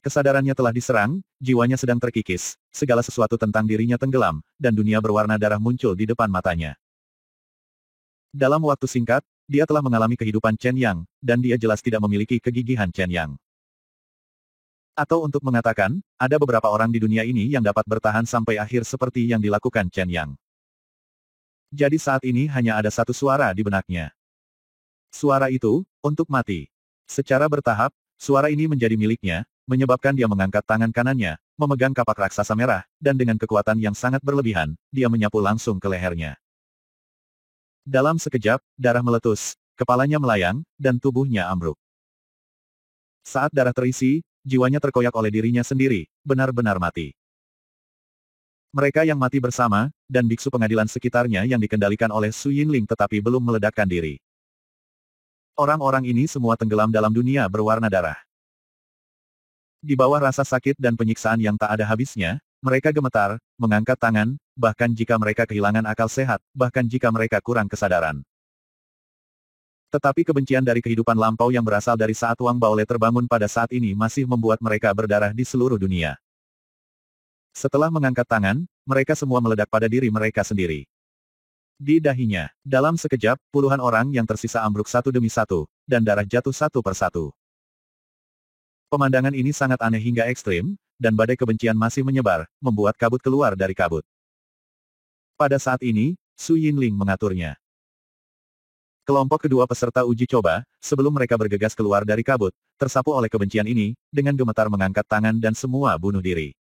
Kesadarannya telah diserang, jiwanya sedang terkikis, segala sesuatu tentang dirinya tenggelam, dan dunia berwarna darah muncul di depan matanya. Dalam waktu singkat, dia telah mengalami kehidupan Chen Yang, dan dia jelas tidak memiliki kegigihan Chen Yang. Atau untuk mengatakan, ada beberapa orang di dunia ini yang dapat bertahan sampai akhir seperti yang dilakukan Chen Yang. Jadi saat ini hanya ada satu suara di benaknya. Suara itu, untuk mati. Secara bertahap, suara ini menjadi miliknya, menyebabkan dia mengangkat tangan kanannya, memegang kapak raksasa merah, dan dengan kekuatan yang sangat berlebihan, dia menyapu langsung ke lehernya. Dalam sekejap, darah meletus, kepalanya melayang, dan tubuhnya ambruk. Saat darah terisi, jiwanya terkoyak oleh dirinya sendiri, benar-benar mati. Mereka yang mati bersama, dan biksu pengadilan sekitarnya yang dikendalikan oleh Su Yinling tetapi belum meledakkan diri. Orang-orang ini semua tenggelam dalam dunia berwarna darah. Di bawah rasa sakit dan penyiksaan yang tak ada habisnya, mereka gemetar, mengangkat tangan, bahkan jika mereka kehilangan akal sehat, bahkan jika mereka kurang kesadaran. Tetapi kebencian dari kehidupan lampau yang berasal dari saat Wang Baole terbangun pada saat ini masih membuat mereka berdarah di seluruh dunia. Setelah mengangkat tangan, mereka semua meledak pada diri mereka sendiri. Di dahinya, dalam sekejap, puluhan orang yang tersisa ambruk satu demi satu, dan darah jatuh satu persatu. Pemandangan ini sangat aneh hingga ekstrim, dan badai kebencian masih menyebar, membuat kabut keluar dari kabut. Pada saat ini, Su Yinling mengaturnya. Kelompok kedua peserta uji coba, sebelum mereka bergegas keluar dari kabut, tersapu oleh kebencian ini, dengan gemetar mengangkat tangan dan semua bunuh diri.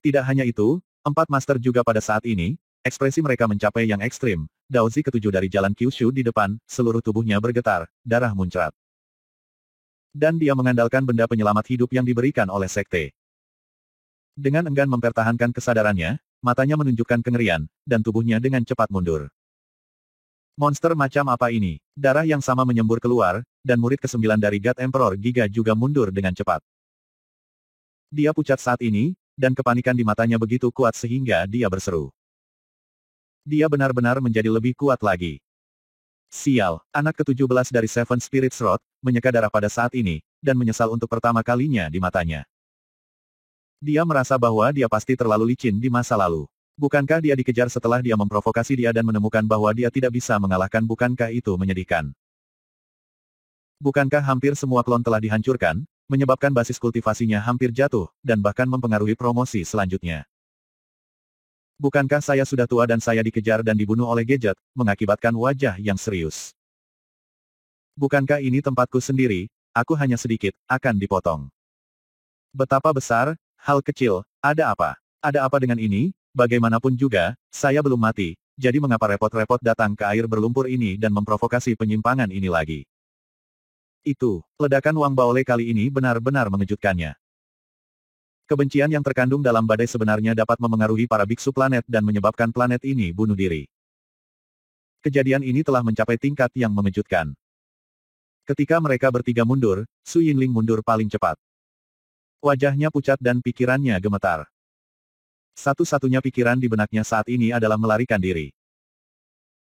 Tidak hanya itu, 4 master juga pada saat ini, ekspresi mereka mencapai yang ekstrim. Daozi ketujuh dari jalan Kyushu di depan, seluruh tubuhnya bergetar, darah muncrat. Dan dia mengandalkan benda penyelamat hidup yang diberikan oleh sekte. Dengan enggan mempertahankan kesadarannya, matanya menunjukkan kengerian, dan tubuhnya dengan cepat mundur. Monster macam apa ini? Darah yang sama menyembur keluar, dan murid ke-9 dari God Emperor Giga juga mundur dengan cepat. Dia pucat saat ini, dan kepanikan di matanya begitu kuat sehingga dia berseru. Dia benar-benar menjadi lebih kuat lagi. Sial, anak ke-17 dari Seven Spirits Road, menyeka darah pada saat ini, dan menyesal untuk pertama kalinya di matanya. Dia merasa bahwa dia pasti terlalu licin di masa lalu. Bukankah dia dikejar setelah dia memprovokasi dia dan menemukan bahwa dia tidak bisa mengalahkan? Bukankah itu menyedihkan? Bukankah hampir semua klon telah dihancurkan, menyebabkan basis kultivasinya hampir jatuh, dan bahkan mempengaruhi promosi selanjutnya? Bukankah saya sudah tua dan saya dikejar dan dibunuh oleh gadget, mengakibatkan wajah yang serius? Bukankah ini tempatku sendiri, aku hanya sedikit, akan dipotong. Betapa besar, hal kecil, ada apa? Ada apa dengan ini? Bagaimanapun juga, saya belum mati, jadi mengapa repot-repot datang ke air berlumpur ini dan memprovokasi penyimpangan ini lagi? Itu, ledakan Wang Baole kali ini benar-benar mengejutkannya. Kebencian yang terkandung dalam badai sebenarnya dapat memengaruhi para biksu planet dan menyebabkan planet ini bunuh diri. Kejadian ini telah mencapai tingkat yang mengejutkan. Ketika mereka bertiga mundur, Su Yinling mundur paling cepat. Wajahnya pucat dan pikirannya gemetar. Satu-satunya pikiran di benaknya saat ini adalah melarikan diri.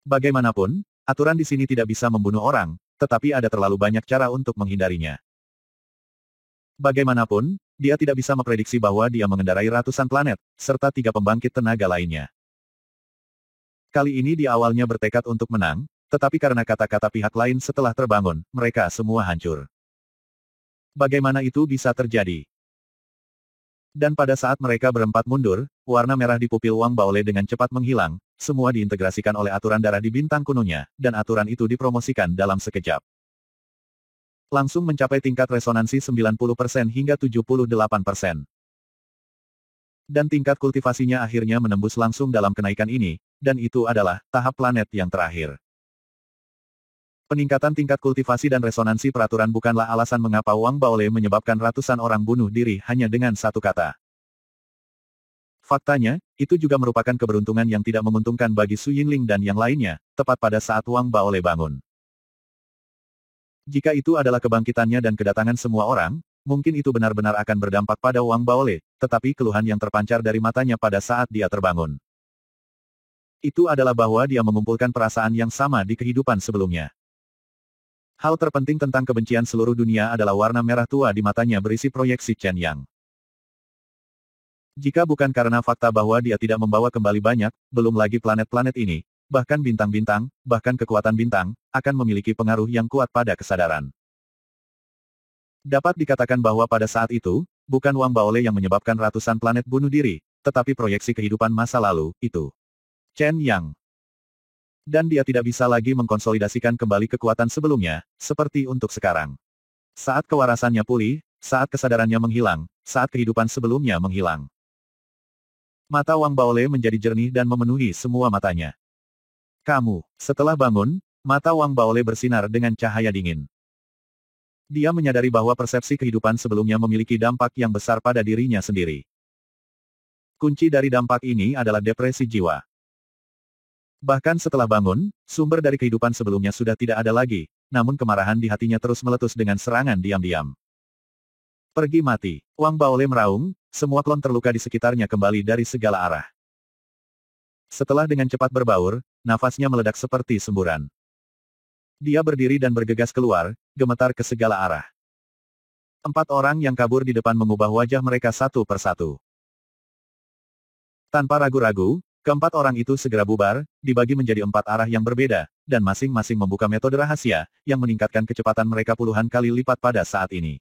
Bagaimanapun, aturan di sini tidak bisa membunuh orang, tetapi ada terlalu banyak cara untuk menghindarinya. Bagaimanapun, dia tidak bisa memprediksi bahwa dia mengendarai ratusan planet, serta 3 pembangkit tenaga lainnya. Kali ini dia awalnya bertekad untuk menang, tetapi karena kata-kata pihak lain setelah terbangun, mereka semua hancur. Bagaimana itu bisa terjadi? Dan pada saat mereka berempat mundur, warna merah di pupil Wang Baole dengan cepat menghilang, semua diintegrasikan oleh aturan darah di bintang kunonya, dan aturan itu dipromosikan dalam sekejap. Langsung mencapai tingkat resonansi 90% hingga 78%. Dan tingkat kultivasinya akhirnya menembus langsung dalam kenaikan ini, dan itu adalah tahap planet yang terakhir. Peningkatan tingkat kultivasi dan resonansi peraturan bukanlah alasan mengapa Wang Baole menyebabkan ratusan orang bunuh diri hanya dengan satu kata. Faktanya, itu juga merupakan keberuntungan yang tidak menguntungkan bagi Su Yinling dan yang lainnya, tepat pada saat Wang Baole bangun. Jika itu adalah kebangkitannya dan kedatangan semua orang, mungkin itu benar-benar akan berdampak pada Wang Baole, tetapi keluhan yang terpancar dari matanya pada saat dia terbangun. Itu adalah bahwa dia mengumpulkan perasaan yang sama di kehidupan sebelumnya. Hal terpenting tentang kebencian seluruh dunia adalah warna merah tua di matanya berisi proyeksi Chen Yang. Jika bukan karena fakta bahwa dia tidak membawa kembali banyak, belum lagi planet-planet ini, bahkan bintang-bintang, bahkan kekuatan bintang, akan memiliki pengaruh yang kuat pada kesadaran. Dapat dikatakan bahwa pada saat itu, bukan Wang Baole yang menyebabkan ratusan planet bunuh diri, tetapi proyeksi kehidupan masa lalu, itu Chen Yang. Dan dia tidak bisa lagi mengkonsolidasikan kembali kekuatan sebelumnya, seperti untuk sekarang. Saat kewarasannya pulih, saat kesadarannya menghilang, saat kehidupan sebelumnya menghilang. Mata Wang Baole menjadi jernih dan memenuhi semua matanya. Kamu, setelah bangun, mata Wang Baole bersinar dengan cahaya dingin. Dia menyadari bahwa persepsi kehidupan sebelumnya memiliki dampak yang besar pada dirinya sendiri. Kunci dari dampak ini adalah depresi jiwa. Bahkan setelah bangun, sumber dari kehidupan sebelumnya sudah tidak ada lagi, namun kemarahan di hatinya terus meletus dengan serangan diam-diam. Pergi mati, Wang Baole meraung, semua klon terluka di sekitarnya kembali dari segala arah. Setelah dengan cepat berbaur, nafasnya meledak seperti semburan. Dia berdiri dan bergegas keluar, gemetar ke segala arah. 4 orang yang kabur di depan mengubah wajah mereka satu persatu. Tanpa ragu-ragu, keempat orang itu segera bubar, dibagi menjadi 4 arah yang berbeda, dan masing-masing membuka metode rahasia, yang meningkatkan kecepatan mereka puluhan kali lipat pada saat ini.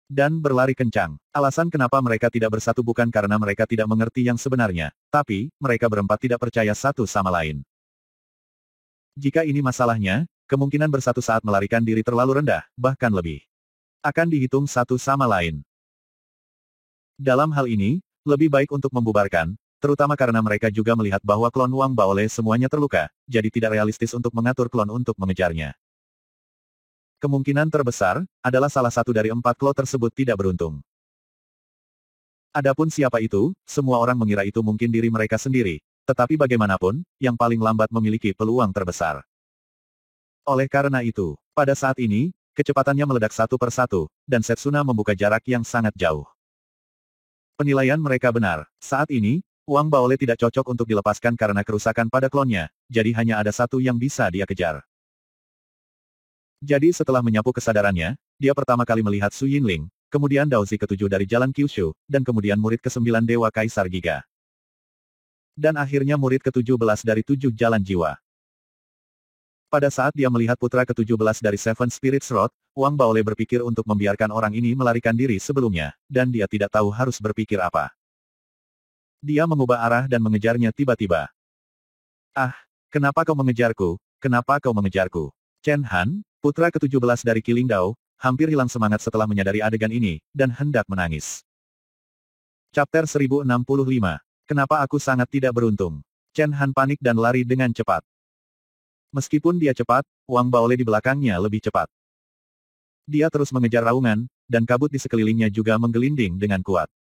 dan berlari kencang. Alasan kenapa mereka tidak bersatu bukan karena mereka tidak mengerti yang sebenarnya, tapi mereka berempat tidak percaya satu sama lain. Jika ini masalahnya, kemungkinan bersatu saat melarikan diri terlalu rendah, bahkan lebih. Akan dihitung satu sama lain. Dalam hal ini, lebih baik untuk membubarkan, terutama karena mereka juga melihat bahwa klon Wang Baole semuanya terluka, jadi tidak realistis untuk mengatur klon untuk mengejarnya. Kemungkinan terbesar, adalah salah satu dari 4 klon tersebut tidak beruntung. Adapun siapa itu, semua orang mengira itu mungkin diri mereka sendiri, tetapi bagaimanapun, yang paling lambat memiliki peluang terbesar. Oleh karena itu, pada saat ini, kecepatannya meledak satu per satu, dan Setsuna membuka jarak yang sangat jauh. Penilaian mereka benar, saat ini, Wang Baole tidak cocok untuk dilepaskan karena kerusakan pada klonnya, jadi hanya ada satu yang bisa dia kejar. Jadi setelah menyapu kesadarannya, dia pertama kali melihat Su Yinling, kemudian Daozi ke-7 dari Jalan Kyushu, dan kemudian murid ke-9 Dewa Kaisar Giga. Dan akhirnya murid ke-17 dari 7 Jalan Jiwa. Pada saat dia melihat putra ke-17 dari Seven Spirits Road, Wang Baole berpikir untuk membiarkan orang ini melarikan diri sebelumnya, dan dia tidak tahu harus berpikir apa. Dia mengubah arah dan mengejarnya tiba-tiba. Ah, kenapa kau mengejarku? Kenapa kau mengejarku? Chen Han, putra ke-17 dari Qilingdao, hampir hilang semangat setelah menyadari adegan ini, dan hendak menangis. Chapter 1065. Kenapa aku sangat tidak beruntung? Chen Han panik dan lari dengan cepat. Meskipun dia cepat, Wang Baole di belakangnya lebih cepat. Dia terus mengejar raungan, dan kabut di sekelilingnya juga menggelinding dengan kuat.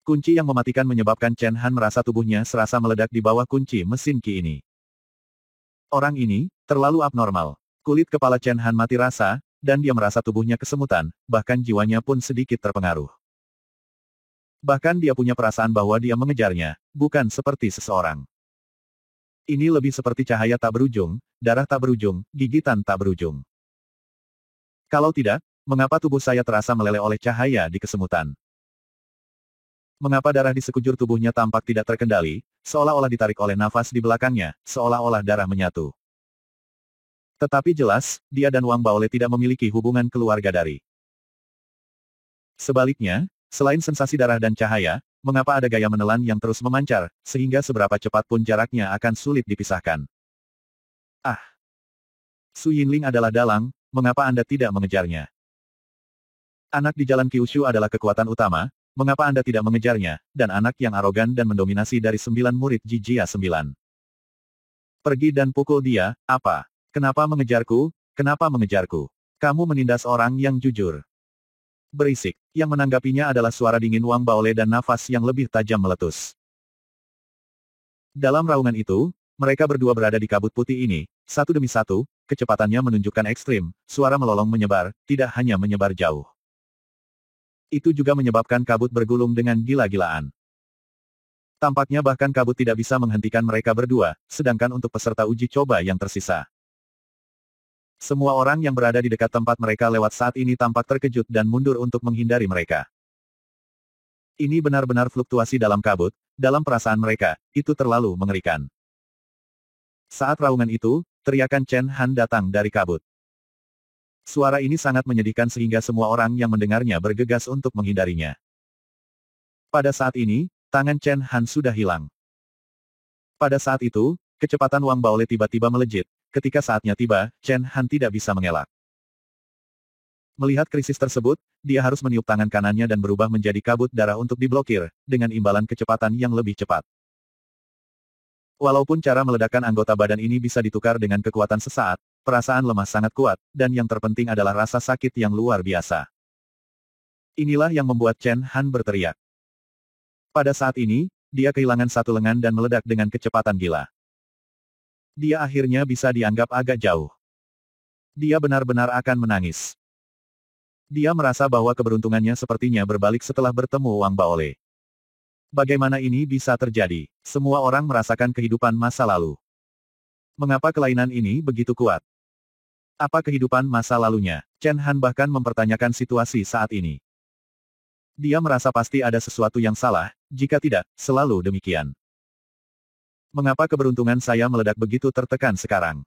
Kunci yang mematikan menyebabkan Chen Han merasa tubuhnya serasa meledak di bawah kunci mesin Qi ini. Orang ini, terlalu abnormal. Kulit kepala Chen Han mati rasa, dan dia merasa tubuhnya kesemutan, bahkan jiwanya pun sedikit terpengaruh. Bahkan dia punya perasaan bahwa dia mengejarnya, bukan seperti seseorang. Ini lebih seperti cahaya tak berujung, darah tak berujung, gigitan tak berujung. Kalau tidak, mengapa tubuh saya terasa meleleh oleh cahaya di kesemutan? Mengapa darah di sekujur tubuhnya tampak tidak terkendali, seolah-olah ditarik oleh nafas di belakangnya, seolah-olah darah menyatu. Tetapi jelas, dia dan Wang Baole tidak memiliki hubungan keluarga dari. Sebaliknya, selain sensasi darah dan cahaya, mengapa ada gaya menelan yang terus memancar, sehingga seberapa cepat pun jaraknya akan sulit dipisahkan. Ah! Su Yinling adalah dalang, mengapa Anda tidak mengejarnya? Anak di Jalan Kyushu adalah kekuatan utama, mengapa Anda tidak mengejarnya, dan anak yang arogan dan mendominasi dari 9 murid Jijia 9. Pergi dan pukul dia, apa? Kenapa mengejarku? Kenapa mengejarku? Kamu menindas orang yang jujur. Berisik. Yang menanggapinya adalah suara dingin Wang Baole dan nafas yang lebih tajam meletus. Dalam raungan itu, mereka berdua berada di kabut putih ini, satu demi satu, kecepatannya menunjukkan ekstrim, suara melolong menyebar, tidak hanya menyebar jauh. Itu juga menyebabkan kabut bergulung dengan gila-gilaan. Tampaknya bahkan kabut tidak bisa menghentikan mereka berdua, sedangkan untuk peserta uji coba yang tersisa. Semua orang yang berada di dekat tempat mereka lewat saat ini tampak terkejut dan mundur untuk menghindari mereka. Ini benar-benar fluktuasi dalam kabut, dalam perasaan mereka, itu terlalu mengerikan. Saat raungan itu, teriakan Chen Han datang dari kabut. Suara ini sangat menyedihkan sehingga semua orang yang mendengarnya bergegas untuk menghindarinya. Pada saat ini, tangan Chen Han sudah hilang. Pada saat itu, kecepatan Wang Baole tiba-tiba melejit. Ketika saatnya tiba, Chen Han tidak bisa mengelak. Melihat krisis tersebut, dia harus meniup tangan kanannya dan berubah menjadi kabut darah untuk diblokir, dengan imbalan kecepatan yang lebih cepat. Walaupun cara meledakkan anggota badan ini bisa ditukar dengan kekuatan sesaat, perasaan lemah sangat kuat, dan yang terpenting adalah rasa sakit yang luar biasa. Inilah yang membuat Chen Han berteriak. Pada saat ini, dia kehilangan satu lengan dan meledak dengan kecepatan gila. Dia akhirnya bisa dianggap agak jauh. Dia benar-benar akan menangis. Dia merasa bahwa keberuntungannya sepertinya berbalik setelah bertemu Wang Baole. Bagaimana ini bisa terjadi? Semua orang merasakan kehidupan masa lalu. Mengapa kelainan ini begitu kuat? Apa kehidupan masa lalunya? Chen Han bahkan mempertanyakan situasi saat ini. Dia merasa pasti ada sesuatu yang salah, jika tidak, selalu demikian. Mengapa keberuntungan saya meledak begitu tertekan sekarang?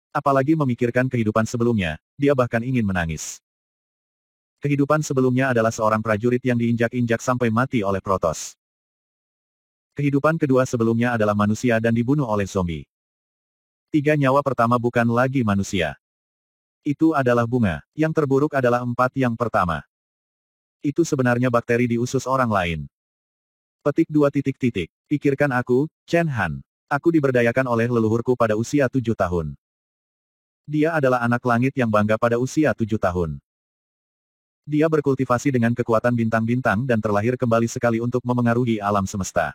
Apalagi memikirkan kehidupan sebelumnya, dia bahkan ingin menangis. Kehidupan sebelumnya adalah seorang prajurit yang diinjak-injak sampai mati oleh Protoss. Kehidupan kedua sebelumnya adalah manusia dan dibunuh oleh zombie. 3 nyawa pertama bukan lagi manusia. Itu adalah bunga. Yang terburuk adalah 4 yang pertama. Itu sebenarnya bakteri di usus orang lain. Petik 2 titik titik. Pikirkan aku, Chen Han. Aku diberdayakan oleh leluhurku pada usia 7 tahun. Dia adalah anak langit yang bangga pada usia 7 tahun. Dia berkultivasi dengan kekuatan bintang-bintang dan terlahir kembali sekali untuk memengaruhi alam semesta.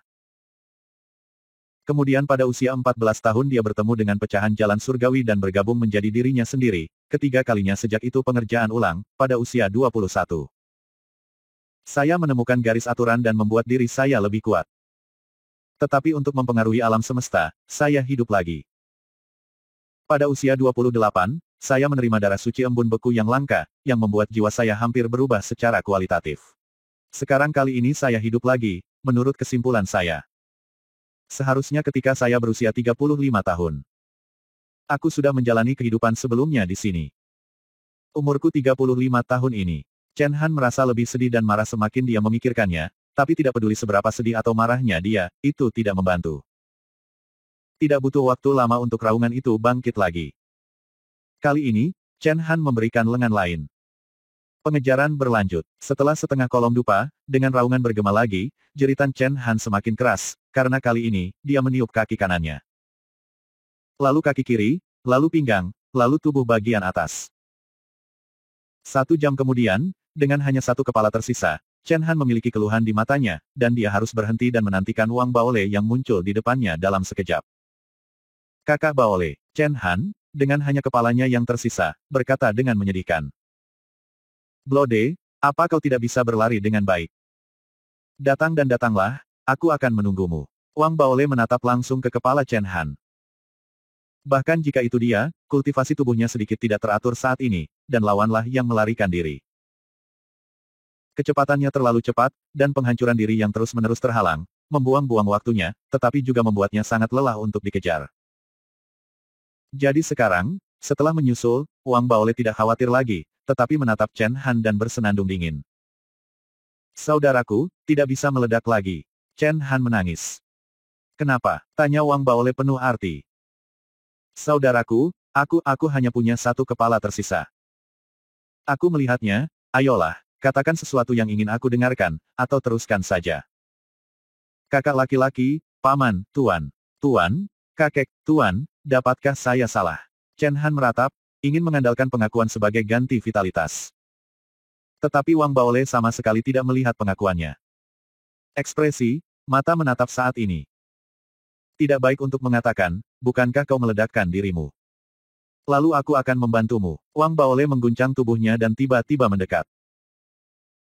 Kemudian pada usia 14 tahun dia bertemu dengan pecahan jalan surgawi dan bergabung menjadi dirinya sendiri, ketiga kalinya sejak itu pengerjaan ulang, pada usia 21. Saya menemukan garis aturan dan membuat diri saya lebih kuat. Tetapi untuk mempengaruhi alam semesta, saya hidup lagi. Pada usia 28, saya menerima darah suci embun beku yang langka, yang membuat jiwa saya hampir berubah secara kualitatif. Sekarang kali ini saya hidup lagi, menurut kesimpulan saya. Seharusnya ketika saya berusia 35 tahun. Aku sudah menjalani kehidupan sebelumnya di sini. Umurku 35 tahun ini. Chen Han merasa lebih sedih dan marah semakin dia memikirkannya, tapi tidak peduli seberapa sedih atau marahnya dia, itu tidak membantu. Tidak butuh waktu lama untuk raungan itu bangkit lagi. Kali ini, Chen Han memberikan lengan lain. Pengejaran berlanjut. Setelah setengah kolom dupa, dengan raungan bergema lagi, jeritan Chen Han semakin keras, karena kali ini, dia meniup kaki kanannya. Lalu kaki kiri, lalu pinggang, lalu tubuh bagian atas. 1 jam kemudian, dengan hanya 1 kepala tersisa, Chen Han memiliki keluhan di matanya, dan dia harus berhenti dan menantikan Wang Baole yang muncul di depannya dalam sekejap. Kakak Baole, Chen Han, dengan hanya kepalanya yang tersisa, berkata dengan menyedihkan. Blode, apa kau tidak bisa berlari dengan baik? Datang dan datanglah, aku akan menunggumu. Wang Baole menatap langsung ke kepala Chen Han. Bahkan jika itu dia, kultivasi tubuhnya sedikit tidak teratur saat ini, dan lawanlah yang melarikan diri. Kecepatannya terlalu cepat, dan penghancuran diri yang terus-menerus terhalang, membuang-buang waktunya, tetapi juga membuatnya sangat lelah untuk dikejar. Jadi sekarang, setelah menyusul, Wang Baole tidak khawatir lagi, tetapi menatap Chen Han dan bersenandung dingin. Saudaraku, tidak bisa meledak lagi. Chen Han menangis. Kenapa? Tanya Wang Baole penuh arti. Saudaraku, aku hanya punya 1 kepala tersisa. Aku melihatnya, ayolah, katakan sesuatu yang ingin aku dengarkan, atau teruskan saja. Kakak laki-laki, paman, tuan. Tuan, kakek, tuan, dapatkah saya salah? Chen Han meratap, ingin mengandalkan pengakuan sebagai ganti vitalitas. Tetapi Wang Baole sama sekali tidak melihat pengakuannya. Ekspresi, mata menatap saat ini. Tidak baik untuk mengatakan, bukankah kau meledakkan dirimu? Lalu aku akan membantumu. Wang Baole mengguncang tubuhnya dan tiba-tiba mendekat.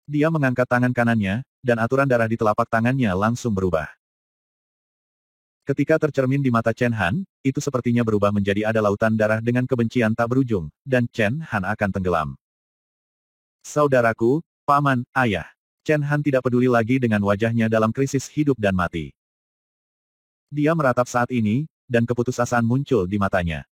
Dia mengangkat tangan kanannya, dan aturan darah di telapak tangannya langsung berubah. Ketika tercermin di mata Chen Han, itu sepertinya berubah menjadi ada lautan darah dengan kebencian tak berujung, dan Chen Han akan tenggelam. Saudaraku, paman, ayah. Chen Han tidak peduli lagi dengan wajahnya dalam krisis hidup dan mati. Dia meratap saat ini, dan keputusasaan muncul di matanya.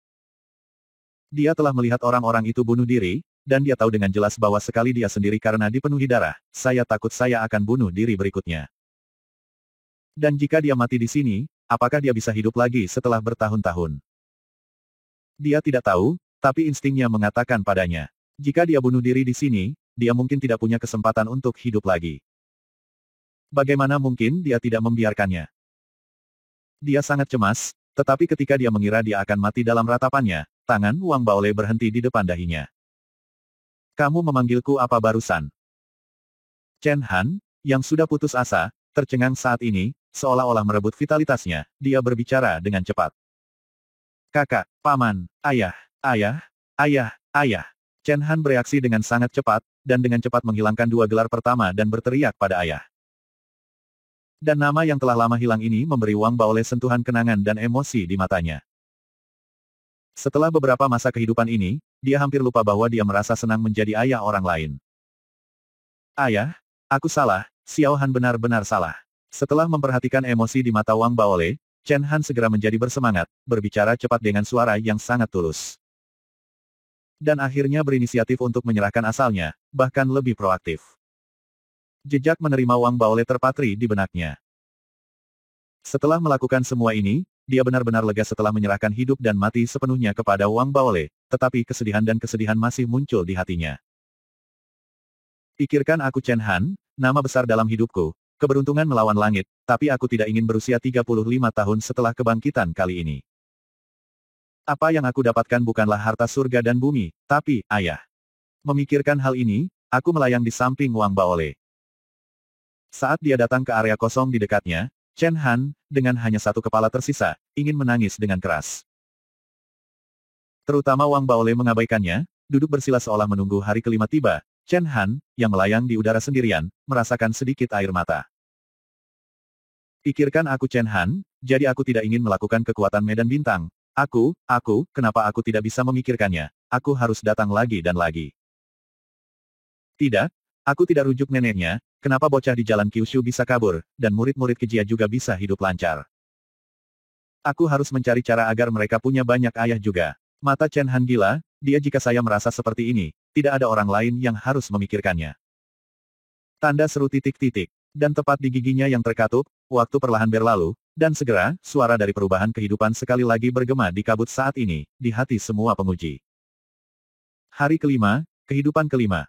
Dia telah melihat orang-orang itu bunuh diri, dan dia tahu dengan jelas bahwa sekali dia sendiri karena dipenuhi darah, saya takut saya akan bunuh diri berikutnya. Dan jika dia mati di sini, apakah dia bisa hidup lagi setelah bertahun-tahun? Dia tidak tahu, tapi instingnya mengatakan padanya. Jika dia bunuh diri di sini, dia mungkin tidak punya kesempatan untuk hidup lagi. Bagaimana mungkin dia tidak membiarkannya? Dia sangat cemas, tetapi ketika dia mengira dia akan mati dalam ratapannya, tangan Wang Baole berhenti di depan dahinya. Kamu memanggilku apa barusan? Chen Han, yang sudah putus asa, tercengang saat ini, seolah-olah merebut vitalitasnya, dia berbicara dengan cepat. Kakak, paman, ayah, ayah, ayah, ayah. Chen Han bereaksi dengan sangat cepat, dan dengan cepat menghilangkan 2 gelar pertama dan berteriak pada ayah. Dan nama yang telah lama hilang ini memberi Wang Baole sentuhan kenangan dan emosi di matanya. Setelah beberapa masa kehidupan ini, dia hampir lupa bahwa dia merasa senang menjadi ayah orang lain. Ayah, aku salah, Xiao Han benar-benar salah. Setelah memperhatikan emosi di mata Wang Baole, Chen Han segera menjadi bersemangat, berbicara cepat dengan suara yang sangat tulus. Dan akhirnya berinisiatif untuk menyerahkan asalnya, bahkan lebih proaktif. Jejak menerima Wang Baole terpatri di benaknya. Setelah melakukan semua ini, dia benar-benar lega setelah menyerahkan hidup dan mati sepenuhnya kepada Wang Baole, tetapi kesedihan dan kesedihan masih muncul di hatinya. Pikirkan aku Chen Han, nama besar dalam hidupku, keberuntungan melawan langit, tapi aku tidak ingin berusia 35 tahun setelah kebangkitan kali ini. Apa yang aku dapatkan bukanlah harta surga dan bumi, tapi, ayah. Memikirkan hal ini, aku melayang di samping Wang Baole. Saat dia datang ke area kosong di dekatnya, Chen Han, dengan hanya satu kepala tersisa, ingin menangis dengan keras. Terutama Wang Baole mengabaikannya, duduk bersila seolah menunggu hari kelima tiba. Chen Han, yang melayang di udara sendirian, merasakan sedikit air mata. Pikirkan aku Chen Han, jadi aku tidak ingin melakukan kekuatan medan bintang. Kenapa aku tidak bisa memikirkannya? Aku harus datang lagi dan lagi. Tidak, aku tidak rujuk neneknya, kenapa bocah di jalan Kyushu bisa kabur, dan murid-murid Kejia juga bisa hidup lancar. Aku harus mencari cara agar mereka punya banyak ayah juga. Mata Chen Han gila, dia jika saya merasa seperti ini, tidak ada orang lain yang harus memikirkannya. Tanda seru titik-titik. Dan tepat di giginya yang terkatup, waktu perlahan berlalu, dan segera, suara dari perubahan kehidupan sekali lagi bergema di kabut saat ini, di hati semua penguji. Hari kelima, kehidupan kelima.